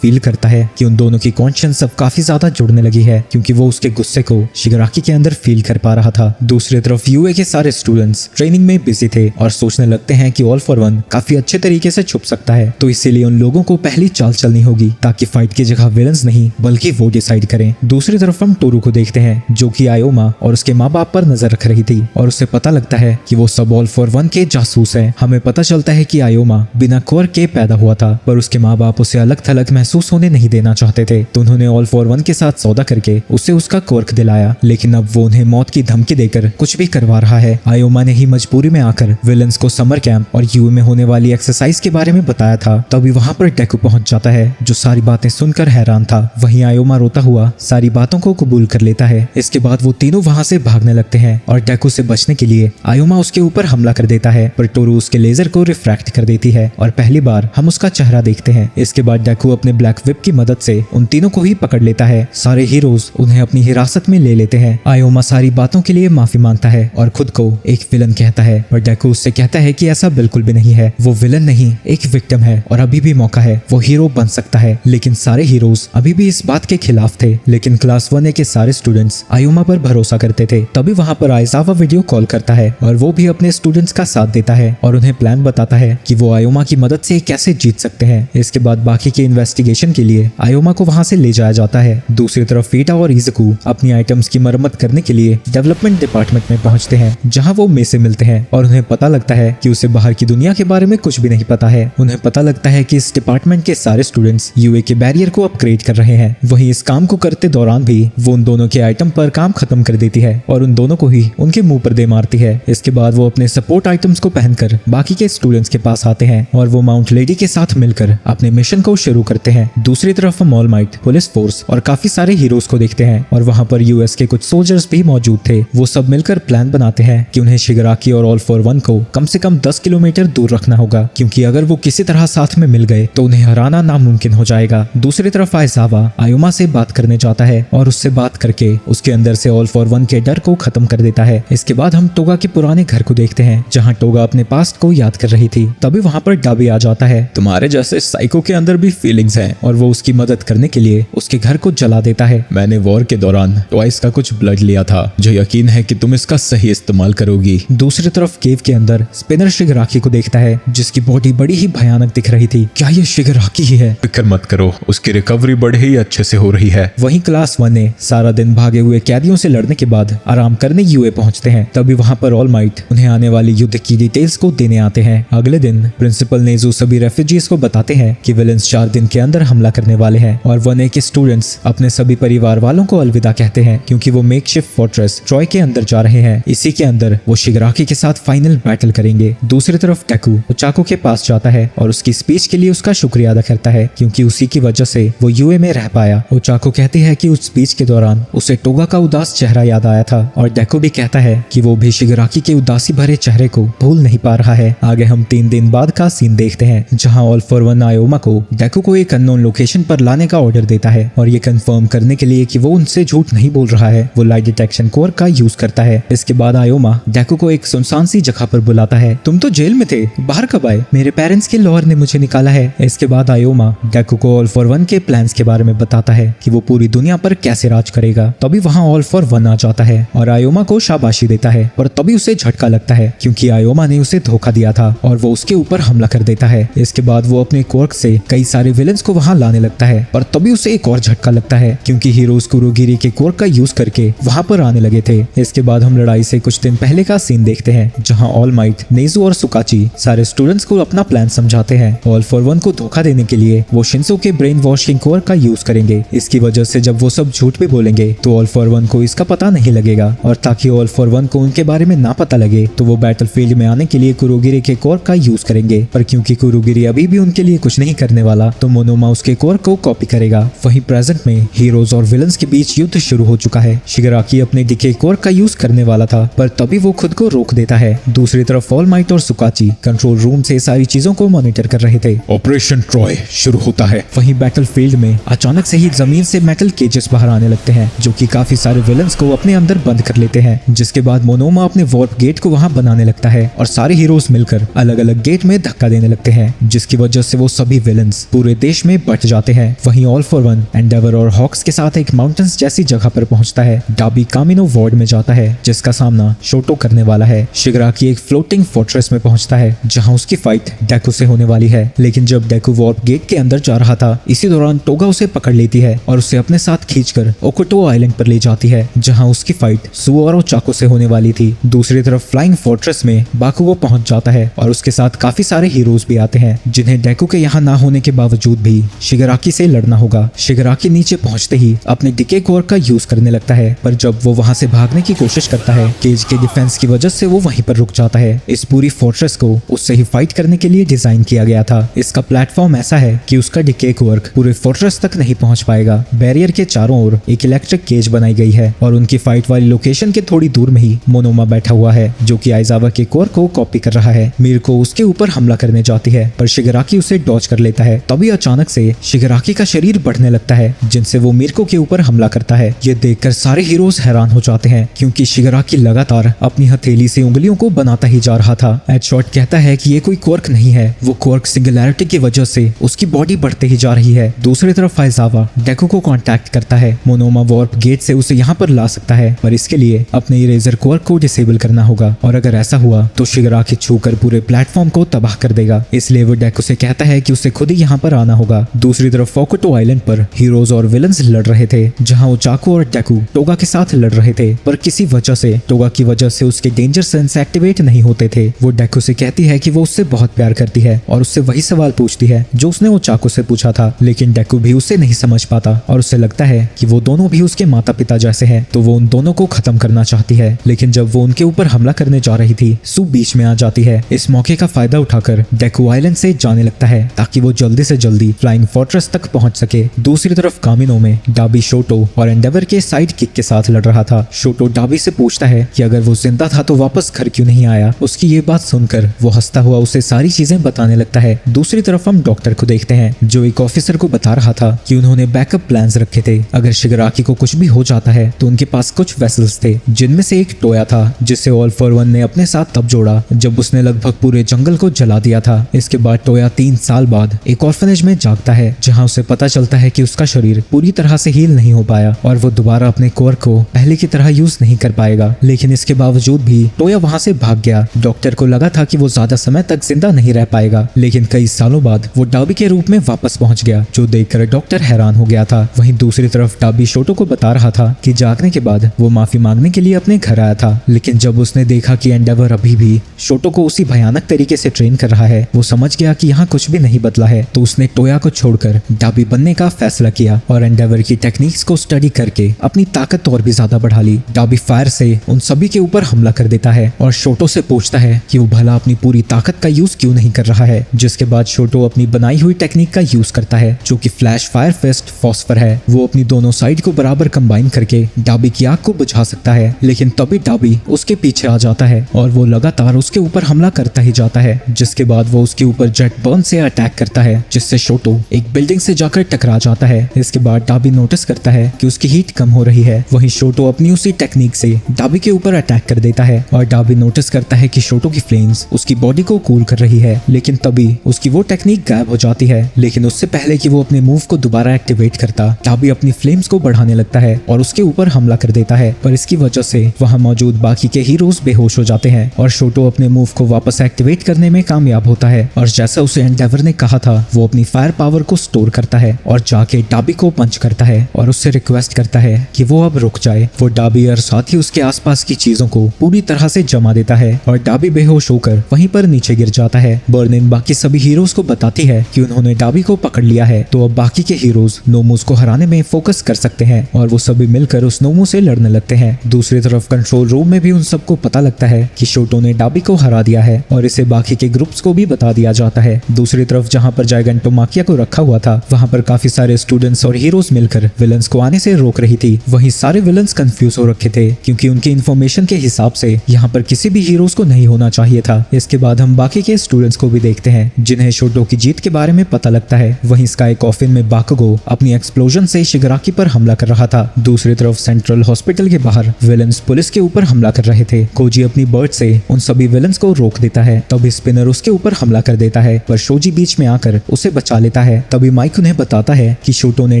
फील करता है कि उन दोनों की कॉन्शियंस अब काफी ज्यादा जुड़ने लगी है, क्योंकि वो उसके गुस्से को शिगराकी के अंदर फील कर पा रहा था। दूसरी तरफ यूए के सारे स्टूडेंट्स ट्रेनिंग में बिजी थे और सोचने लगते हैं कि ऑल फॉर वन काफी अच्छे तरीके से छुप सकता है, तो इसीलिए उन लोगों को पहली चाल चलनी होगी ताकि फाइट की जगह विलन्स नहीं बल्कि वो डिसाइड करें। दूसरी तरफ हम टोरू को देखते हैं जो कि आयोमा और उसके माँ बाप पर नजर रख रही थी और उसे पता लगता है कि वो सब ऑल फॉर वन के जासूस हैं। हमें पता चलता है कि आयोमा बिना क्वर्क के पैदा हुआ था, पर उसके माँ बाप उसे अलग थलग महसूस होने नहीं देना चाहते थे, तो उन्होंने ऑल फॉर वन के साथ सौदा करके उसे उसका क्वर्क दिलाया। लेकिन अब वो उन्हें मौत की धमकी देकर कुछ भी करवा रहा है। आयोमा ने ही मजबूरी में आकर विलन्स को समर कैंप और यूए में होने वाली एक्सरसाइज के बारे में बताया था। तभी वहाँ पर डेकू पहुंच जाता है जो सारी बातें सुनकर हैरान था। वहीं आयोमा रोता हुआ सारी बातों को कबूल कर लेता है। इसके बाद वो तीनों वहाँ से भागने लगते हैं और डेकू से बचने के लिए आयोमा उसके ऊपर हमला कर देता है, पर टोरू उसके लेजर को रिफ्रैक्ट कर देती है और पहली बार हम उसका चेहरा देखते हैं। इसके बाद डेकू अपने ब्लैक विप की मदद से उन तीनों को ही पकड़ लेता है। सारे हीरोज उन्हें अपनी हिरासत में ले लेते हैं। आयोमा सारी बातों के लिए माफी मांगता है और खुद को एक विलन कहता है, पर डेकू उससे कहता है कि ऐसा बिल्कुल भी नहीं है, वो विलन नहीं एक विक्टिम है और अभी भी मौका है, वो हीरो बन सकता है। लेकिन सारे हीरोज अभी भी इस बात के खिलाफ थे। लेकिन क्लास 1A के सारे स्टूडेंट्स आयोमा पर भरोसा करते थे। तभी वहाँ पर आइजावा वीडियो कॉल करता है और वो भी अपने स्टूडेंट्स का साथ देता है और उन्हें प्लान बताता है कि वो आयोमा की मदद से कैसे जीत सकते हैं। इसके बाद बाकी के इन्वेस्टिगेशन के लिए आयोमा को वहाँ से ले जाया जाता है। दूसरी तरफ फीटा और इज़ुकू अपनी आइटम्स की मरम्मत करने के लिए डेवलपमेंट डिपार्टमेंट में पहुंचते हैं, जहां वो मे से मिलते हैं और उन्हें पता लगता है कि उसे बाहर की दुनिया के बारे में कुछ भी नहीं पता है। उन्हें पता लगता है कि इस डिपार्टमेंट के सारे स्टूडेंट्स यूए के बैरियर को अपग्रेड कर रहे हैं। वहीं इस काम को करते दौरान भी वो उन दोनों के आइटम पर काम खत्म कर देती है और उन दोनों को ही उनके मुंह पर दे मारती है। इसके बाद वो अपने सपोर्ट आइटम्स को पहनकर बाकी के स्टूडेंट्स के पास आते हैं और वो माउंट लेडी के साथ मिलकर अपने मिशन को शुरू करते हैं। दूसरी तरफ हम ऑल माइट, पुलिस फोर्स और काफी सारे हीरोज को देखते हैं और वहाँ पर यूएस के कुछ सोल्जर्स भी मौजूद थे। वो सब मिलकर प्लान बनाते हैं कि उन्हें शिगराकी और ऑल फॉर वन को कम से कम 10 किलोमीटर दूर रखना होगा, क्योंकि अगर वो किसी तरह साथ में मिल गए तो उन्हें हराना नामुमकिन हो जाएगा। दूसरी तरफ आइजावा आयोमा से बात करने जाता है और उससे बात करके उसके अंदर से ऑल फॉर वन के डर को खत्म कर देता है। इसके बाद हम टोगा के पुराने घर को देखते हैं जहाँ टोगा अपने पास्ट को याद कर रही थी। तभी वहाँ पर डाबी आ जाता है। तुम्हारे जैसे साइको के अंदर भी फीलिंग्स हैं और वो उसकी मदद करने के लिए उसके घर को जला देता है। मैंने वॉर के दौरान ट्वाइस का कुछ ब्लड लिया था, जो यकीन है कि तुम इसका सही इस्तेमाल करोगी। दूसरी तरफ केव के अंदर स्पिनर शिगराकी को देखता है जिसकी बॉडी बड़ी ही भयानक दिख रही थी। क्या ये शिगराकी ही है? फिक्र मत करो, उसकी रिकवरी बड़े ही अच्छे से हो रही है। वहीं क्लास 1A सारा दिन भागे हुए कैदियों से लड़ने के बाद आराम करने यूए पहुंचते हैं। तभी वहां पर ऑल माइट उन्हें आने वाली युद्ध की डिटेल्स को देने आते हैं। अगले दिन प्रिंसिपल नेजू सभी रेफ्यूजीज को बताते हैं कि विलेंस 4 दिन के अंदर हमला करने वाले हैं और 1A के स्टूडेंट्स अपने सभी परिवार वालों को अलविदा कहते हैं, क्योंकि वो मेकशिफ्ट फोर्ट्रेस ट्रॉय के अंदर जा रहे हैं। इसी के अंदर वो शिगराकी के साथ फाइनल बैटल करेंगे। दूसरी तरफ डेकू ओचाको के पास जाता है और उसकी स्पीच के लिए उसका शुक्रिया अदा करता है, क्योंकि उसी की वजह से वो यूए में रह पाया। ओचाको कहती है कि उस स्पीच के दौरान उसे टोगा का उदास चेहरा याद आया था और डेकू भी कहता है कि वो भी शिगराकी के उदासी भरे चेहरे को भूल नहीं पा रहा है। आगे हम 3 दिन बाद का सीन देखते हैं जहां ऑल फॉर वन आयोमा को डेकू को एक अननोन लोकेशन पर लाने का ऑर्डर देता है और ये कंफर्म करने के लिए कि वो उनसे झूठ नहीं बोल रहा है, वो लाइट डिटेक्शन कोर का यूज करता है। इसके बाद आयोमा डेकू को एक सुनसान सी जगह पर बुलाता है। तुम तो जेल में थे, बाहर कब आए? मेरे पेरेंट्स के लॉयर ने मुझे निकाला है। इसके बाद आयोमा डेकू को ऑल फॉर वन के प्लान्स के बारे में बताता है कि वो पूरी दुनिया पर कैसे राज करेगा। तभी वहाँ ऑल फॉर वन आ जाता है और आयोमा को शाबाशी देता है, पर तभी उसे झटका लगता है क्योंकि आयोमा ने उसे धोखा दिया था और वो उसके ऊपर हमला कर देता है। इसके बाद वो अपने क्वर्क से कई सारे विलेंस को वहाँ लाने लगता है, पर तभी उसे एक और झटका लगता है क्योंकि हीरोज कुरुगिरी के क्वर्क का यूज करके वहाँ पर आने लगे थे। इसके बाद हम लड़ाई से कुछ दिन पहले का सीन देखते हैं जहाँ ऑल माइट, नेजू और सुकाची सारे स्टूडेंट्स को अपना प्लान समझाते हैं। ऑल फॉर वन को धोखा देने के लिए वो शिंसो के ब्रेन वॉशिंग कोर का यूज करेंगे। इसकी वजह से जब वो सब झूठ भी बोलेंगे तो ऑल फॉर वन को इसका पता नहीं लगेगा, और ताकि ऑल फॉर वन को उनके बारे में ना पता लगे तो वो बैटलफील्ड में आने के लिए कुरुगिरी के कोर का यूज करेंगे। पर क्योंकि कुरुगिरी अभी भी उनके लिए कुछ नहीं करने वाला तो मोनोमा उसके कोर को कॉपी करेगा। वहीं प्रेजेंट में हीरोज और विलन्स के बीच युद्ध शुरू हो चुका है। शिगराकी अपने डिके कोर का यूज करने वाला था, पर तभी वो खुद को रोक देता है। दूसरी तरफ ऑल माइट और सुकाची कंट्रोल रूम से सारी चीजों को मॉनिटर कर रहे थे। ऑपरेशन ट्रॉय शुरू होता है। वहीं बैटलफील्ड में अचानक से ही जमीन से मेटल केजेस बाहर आने लगते हैं जो कि काफी सारे विलन्स को अपने अंदर बंद कर लेते हैं। जिसके बाद मोनोमा अपने वॉर्प गेट को वहाँ बनाने लगता है और सारे हीरोज मिलकर अलग अलग गेट में धक्का देने लगते हैं, जिसकी वजह से वो सभी विलन्स पूरे देश में बट जाते हैं। वहीं ऑल फॉर वन एंडेवर और हॉक्स के साथ एक माउंटेन्स जैसी जगह पर पहुंचता है। डाबी कामिनो वार्ड में जाता है जिसका सामना शोटो करने वाला है। शिगराकी एक फ्लोटिंग फोर्ट्रेस में पहुंचता है जहां उसकी फाइट डेकू से होने वाली है, लेकिन जब डेकू वार्प गेट के अंदर जा रहा था इसी दौरान टोगा उसे पकड़ लेती है और उसे अपने साथ खींचकर ओकोटो आइलैंड पर ले जाती है जहां उसकी फाइट सुओरो चाको से होने वाली थी। दूसरी तरफ फ्लाइंग फोर्ट्रेस में बाकुगो पहुंच जाता है और उसके साथ काफी सारे हीरोज भी आते हैं जिन्हें डेकू के यहाँ ना होने के बावजूद भी शिगराकी से लड़ना होगा। शिगराकी नीचे पहुंचते ही अपने डिके कोर का यूज करने लगता है, पर जब वो वहां से भागने की कोशिश करता है केज के डिफेंस की वजह से वो वहीं पर रुक जाता है। इस पूरी फोर्ट्रेस को उससे ही फाइट करने के लिए डिजाइन किया गया था। इसका प्लेटफॉर्म ऐसा है कि उसका डिके कोर पूरे फोर्ट्रेस तक नहीं पहुंच पाएगा। बैरियर के चारों ओर एक इलेक्ट्रिक केज बनाई गई है और उनकी फाइट वाली लोकेशन के थोड़ी दूर में ही मोनोमा बैठा हुआ है जो कि आइजावा के कोर को कॉपी कर रहा है। मीरको उसके ऊपर हमला करने जाती है पर शिगराकी उसे डॉज कर लेता है। तभी अचानक से शिगराकी का शरीर बढ़ने लगता है जिनसे वो मीरको के ऊपर हमला करता है। ये देखकर सारे हीरोज हैरान हो जाते हैं क्योंकि शिगराकी लगातार अपनी हथेली से उंगलियों को बनाता ही जा रहा था। एडशॉट कहता है कि ये कोई क्वर्क नहीं है, वो क्वर्क सिंगुलैरिटी की वजह से उसकी बॉडी बढ़ते ही जा रही है। दूसरी तरफ आइजावा डेकू को कांटेक्ट करता है। मोनोमा वार्प गेट से उसे यहाँ पर ला सकता है पर इसके लिए अपने इरेजर क्वर्क को डिसेबल करना होगा और अगर ऐसा हुआ तो शिगराकी छूकर पूरे प्लेटफॉर्म को तबाह कर देगा। इसलिए वो डेकू से कहता है कि उसे खुद ही यहाँ पर आना होगा। दूसरी तरफ ओकोटो आइलैंड पर हीरोज और विलन्स लड़ रहे थे जहाँ ओचाको और डेकू टोगा के साथ लड़ रहे थे, पर किसी वजह से टोगा की वजह से उसके डेंजर सेंस एक्टिवेट नहीं होते थे। वो डेकू से कहती है कि वो उससे बहुत प्यार करती है और उससे वही सवाल पूछती है जो उसने ओचाको से पूछा था, लेकिन डेकू भी उससे नहीं समझ पाता और उसे लगता है कि वो दोनों भी उसके माता पिता जैसे हैं, तो वो उन दोनों को खत्म करना चाहती है। लेकिन जब वो उनके ऊपर हमला करने जा रही थी सू बीच में आ जाती है। इस मौके का फायदा उठाकर डेकू आइलैंड से जाने लगता है ताकि वो जल्दी से जल्दी फ्लाइंग फोर्ट्रेस तक पहुंच सके। दूसरी तरफ कामिनो में डाबी शोटो और एंडेवर के साइड किक के साथ लड़ रहा था। शोटो डाबी से पूछता है कि अगर वो जिंदा था तो वापस घर क्यों नहीं आया। उसकी ये बात सुनकर वो हंसता हुआ उसे सारी चीजें बताने लगता है। दूसरी तरफ हम डॉक्टर को देखते हैं जो एक ऑफिसर को बता रहा था कि उन्होंने बैकअप प्लान्स रखे थे। अगर शिगराकी को कुछ भी हो जाता है तो उनके पास कुछ वेसल्स थे जिनमें से एक टोया था जिसे ऑल फॉर वन ने अपने साथ तब जोड़ा जब उसने लगभग पूरे जंगल को जला दिया था। इसके बाद टोया 3 साल बाद एक ऑर्फनेज में जागता है जहां उसे पता चलता है कि उसका शरीर पूरी तरह से हील नहीं हो पाया और वो दोबारा अपने कोर को पहले की तरह यूज नहीं कर पाएगा। लेकिन इसके बावजूद भी टोया वहां से भाग गया। डॉक्टर को लगा था कि वो ज्यादा समय तक जिंदा नहीं रह पाएगा, लेकिन कई सालों बाद वो डाबी के रूप में वापस पहुंच गया जो देखकर डॉक्टर हैरान हो गया था। वहीं दूसरी तरफ डाबी शोटो को बता रहा था कि जागने के बाद वो माफी मांगने के लिए अपने घर आया था, लेकिन जब उसने देखा कि एंडेवर अभी भी शोटो को उसी भयानक तरीके से ट्रेन कर रहा है वो समझ गया कि यहाँ कुछ भी नहीं बदला है। तो उसने टोया को छोड़कर डाबी बनने का फैसला किया और एंडेवर की टेक्निक्स को स्टडी करके अपनी ताकत और भी ज्यादा बढ़ा ली। डाबी फायर से उन सभी के ऊपर हमला कर देता है और शोटो से पूछता है कि वो भला अपनी पूरी ताकत का यूज क्यों नहीं कर रहा है, जिसके बाद शोटो अपनी बनाई हुई टेक्निक का यूज करता है जो कि फ्लैश फायर फिस्ट फॉस्फर है। वो अपनी दोनों साइड को बराबर कंबाइन करके डाबी की आग को बुझा सकता है, लेकिन तभी डाबी उसके पीछे आ जाता है और वो लगातार उसके ऊपर हमला करता ही जाता है, जिसके बाद वो उसके ऊपर जेट बर्न से अटैक करता है जिससे शोटो एक बिल्डिंग से जाकर टकरा जाता है। इसके बाद डाबी नोटिस करता है कि उसकी हीट कम हो रही है। वहीं शोटो अपनी उसी टेक्निक से डाबी के ऊपर अटैक कर देता है और डाबी नोटिस करता है कि शोटो की फ्लेम्स उसकी बॉडी को कूल कर रही है, लेकिन तभी उसकी वो टेक्निक गायब हो जाती है। लेकिन उससे पहले कि वो अपने मूव को दोबारा एक्टिवेट करता, डाबी अपनी फ्लेम्स को बढ़ाने लगता है और उसके ऊपर हमला कर देता है, पर इसकी वजह से वहां मौजूद बाकी के हीरोज बेहोश हो जाते हैं और शोटो अपने मूव को वापस एक्टिवेट करने में कामयाब होता है और जैसा उसे एंडेवर ने कहा था वो अपनी फायर पावर को स्टोर करता है और जाके डाबी को पंच करता है और उससे रिक्वेस्ट करता है कि वो अब रुक जाए। वो डाबी और साथ ही उसके आसपास की चीजों को पूरी तरह से जमा देता है और डाबी बेहोश होकर वहीं पर नीचे गिर जाता है। बर्निन बाकी सभी हीरोज को बताती है कि उन्होंने डाबी को पकड़ लिया है, तो अब बाकी के हीरोज नोमूस को हराने में फोकस कर सकते हैं और वो सभी मिलकर उस नोमू से लड़ने लगते हैं। दूसरी तरफ कंट्रोल रूम में भी उन सबको पता लगता है कि शोटो ने डाबी को हरा दिया है और इसे बाकी के ग्रुप्स को भी बता दिया जाता है। दूसरी तरफ जहाँ पर जाइगेंटोमाकिया को रखा हुआ था वहाँ पर काफी सारे स्टूडेंट्स और हीरोज मिलकर विलन्स को आने से रोक रही थी। वहीं सारे विलन्स कंफ्यूज हो रखे थे क्योंकि उनकी इन्फॉर्मेशन के हिसाब से यहाँ पर किसी भी हीरोज को नहीं होना चाहिए था। इसके बाद हम बाकी के स्टूडेंट्स को भी देखते हैं जिन्हें शोटो की जीत के बारे में पता लगता है। वहीं स्काई कॉफिन में बाकुगो अपनी एक्सप्लोजन से शिगराकी पर हमला कर रहा था। दूसरी तरफ सेंट्रल हॉस्पिटल के बाहर विलन्स पुलिस के ऊपर हमला कर रहे थे। कोजी अपनी बर्ड से उन सभी विलन्स को रोक देता है। तभी स्पिनर उसके ऊपर हमला कर देता है, पर शोजी बीच में आकर उसे बचा लेता है। तभी माइक उन्हें बताता है कि शोटो ने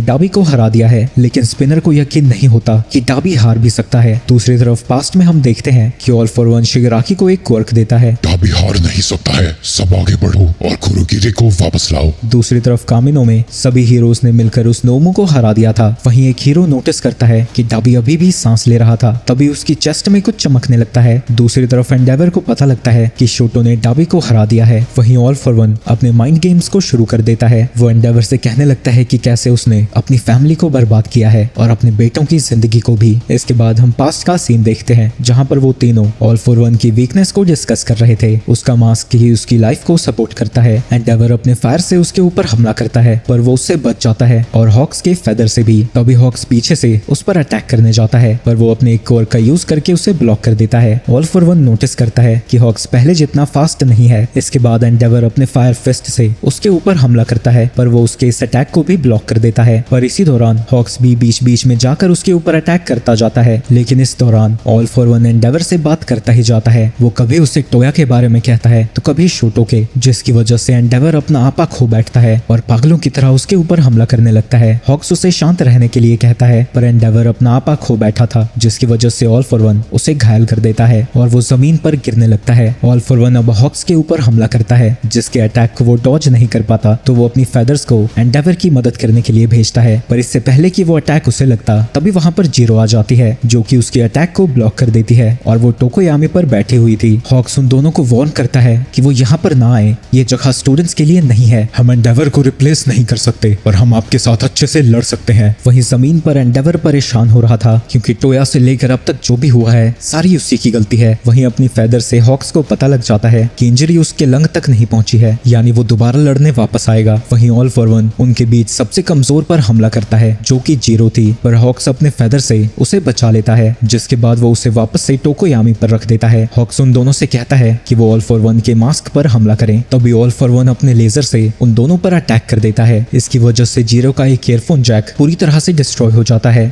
डाबी को हरा दिया है, लेकिन स्पिनर को यकीन नहीं होता कि डाबी हार भी सकता है। दूसरी तरफ पास्ट में हम देखते हैं कि ऑल फॉर वन शिगराकी को एक क्वर्क देता है। डाबी हार नहीं सकता है, सब आगे बढ़ो और कुरुगिरे को वापस लाओ। दूसरी तरफ कामिनो में सभी हीरोज ने मिलकर उस नोमू को हरा दिया था। वहीं एक हीरो नोटिस करता है कि डाबी अभी भी सांस ले रहा था। तभी उसकी चेस्ट में कुछ चमकने लगता है। दूसरी तरफ एंडेवर को पता लगता है कि शोटो ने डाबी को हरा दिया है। वहीं ऑल फॉर वन अपने माइंड गेम्स को शुरू कर देता है। वो एंडेवर से कहने लगता है कि कैसे उसने अपनी फैमिली को बर्बाद किया है और अपने बेटों की जिंदगी को भी। इसके बाद हम पास्ट का सीन देखते हैं जहाँ पर वो तीनों ऑल फॉर वन की वीकनेस को डिस्कस कर रहे थे। उसका मास्क ही उसकी लाइफ को सपोर्ट करता है। एंडेवर अपने फायर से उसके ऊपर हमला करता है, पर वो उससे बच जाता है और हॉक्स के फेदर से भी। तभी हॉक्स पीछे से उस पर अटैक करने जाता है, पर वो अपने एक कोर का यूज करके उसे ब्लॉक कर देता है। ऑल फॉर वन नोटिस करता है कि हॉक्स पहले जितना फास्ट नहीं है। इसके बाद एंडेवर अपने फायर फिस्ट से उसके ऊपर हमला करता है, पर वो उसके इस अटैक को भी ब्लॉक कर देता है। पर इसी दौरान हॉक्स भी बीच बीच में जाकर उसके ऊपर अटैक करता जाता है, लेकिन इस दौरान ऑल फॉर वन एंडेवर से बात करता ही जाता है। वो कभी उसे टोया के बारे में कहता है तो कभी शोटो के, जिसकी वजह से एंडेवर अपना आपा खो बैठता है और पागलों की तरह उसके ऊपर हमला करने लगता है। हॉक्स उसे शांत रहने के लिए कहता है, पर एंडेवर अपना आपा खो बैठा था, जिसकी वजह से ऑल फॉर वन उसे घायल कर देता है और वो जमीन पर गिरने लगता है। ऑल फॉर वन अब हॉक्स के ऊपर हमला करता है, जिसके अटैक को वो डॉज नहीं कर पाता, तो वो अपनी फेदर्स को एंडेवर की मदद करने के लिए भेजता है। पर इससे पहले कि वो अटैक उसे लगता, तभी वहां पर जीरो आ जाती है, जो कि उसके अटैक को ब्लॉक कर देती है और वो टोकोयामी पर बैठी हुई थी। हॉक्स उन दोनों को वार्न करता है कि वो यहाँ पर ना आए, ये जगह स्टूडेंट्स के लिए नहीं है। हम एंडेवर को रिप्लेस नहीं कर सकते, पर हम आपके साथ अच्छे से लड़ सकते हैं। वहीं जमीन पर एंडेवर परेशान हो रहा था, क्योंकि टोया से लेकर अब तक जो भी हुआ है सारी उसी की गलती है। वहीं अपनी फेदर से हॉक्स को पता लग जाता है कि इंजरी उसके लंग तक नहीं पहुंची है, यानी वो दोबारा लड़ने वापस आएगा। वहीं ऑल फॉर वन उनके बीच सबसे कमजोर पर हमला करता है, जो कि जीरो थी, पर हॉक्स अपने फेदर से उसे बचा लेता है, जिसके बाद वो उसे वापस से टोकोयामी पर रख देता है। हॉक्स उन दोनों से कहता है कि वो ऑल फॉर वन के मास्क पर हमला करें। तभी ऑल फॉर वन अपने लेजर से उन दोनों पर अटैक कर देता है। इसकी वजह से जीरो का एक ईयरफोन जैक पूरी तरह से डिस्ट्रॉय हो जाता है।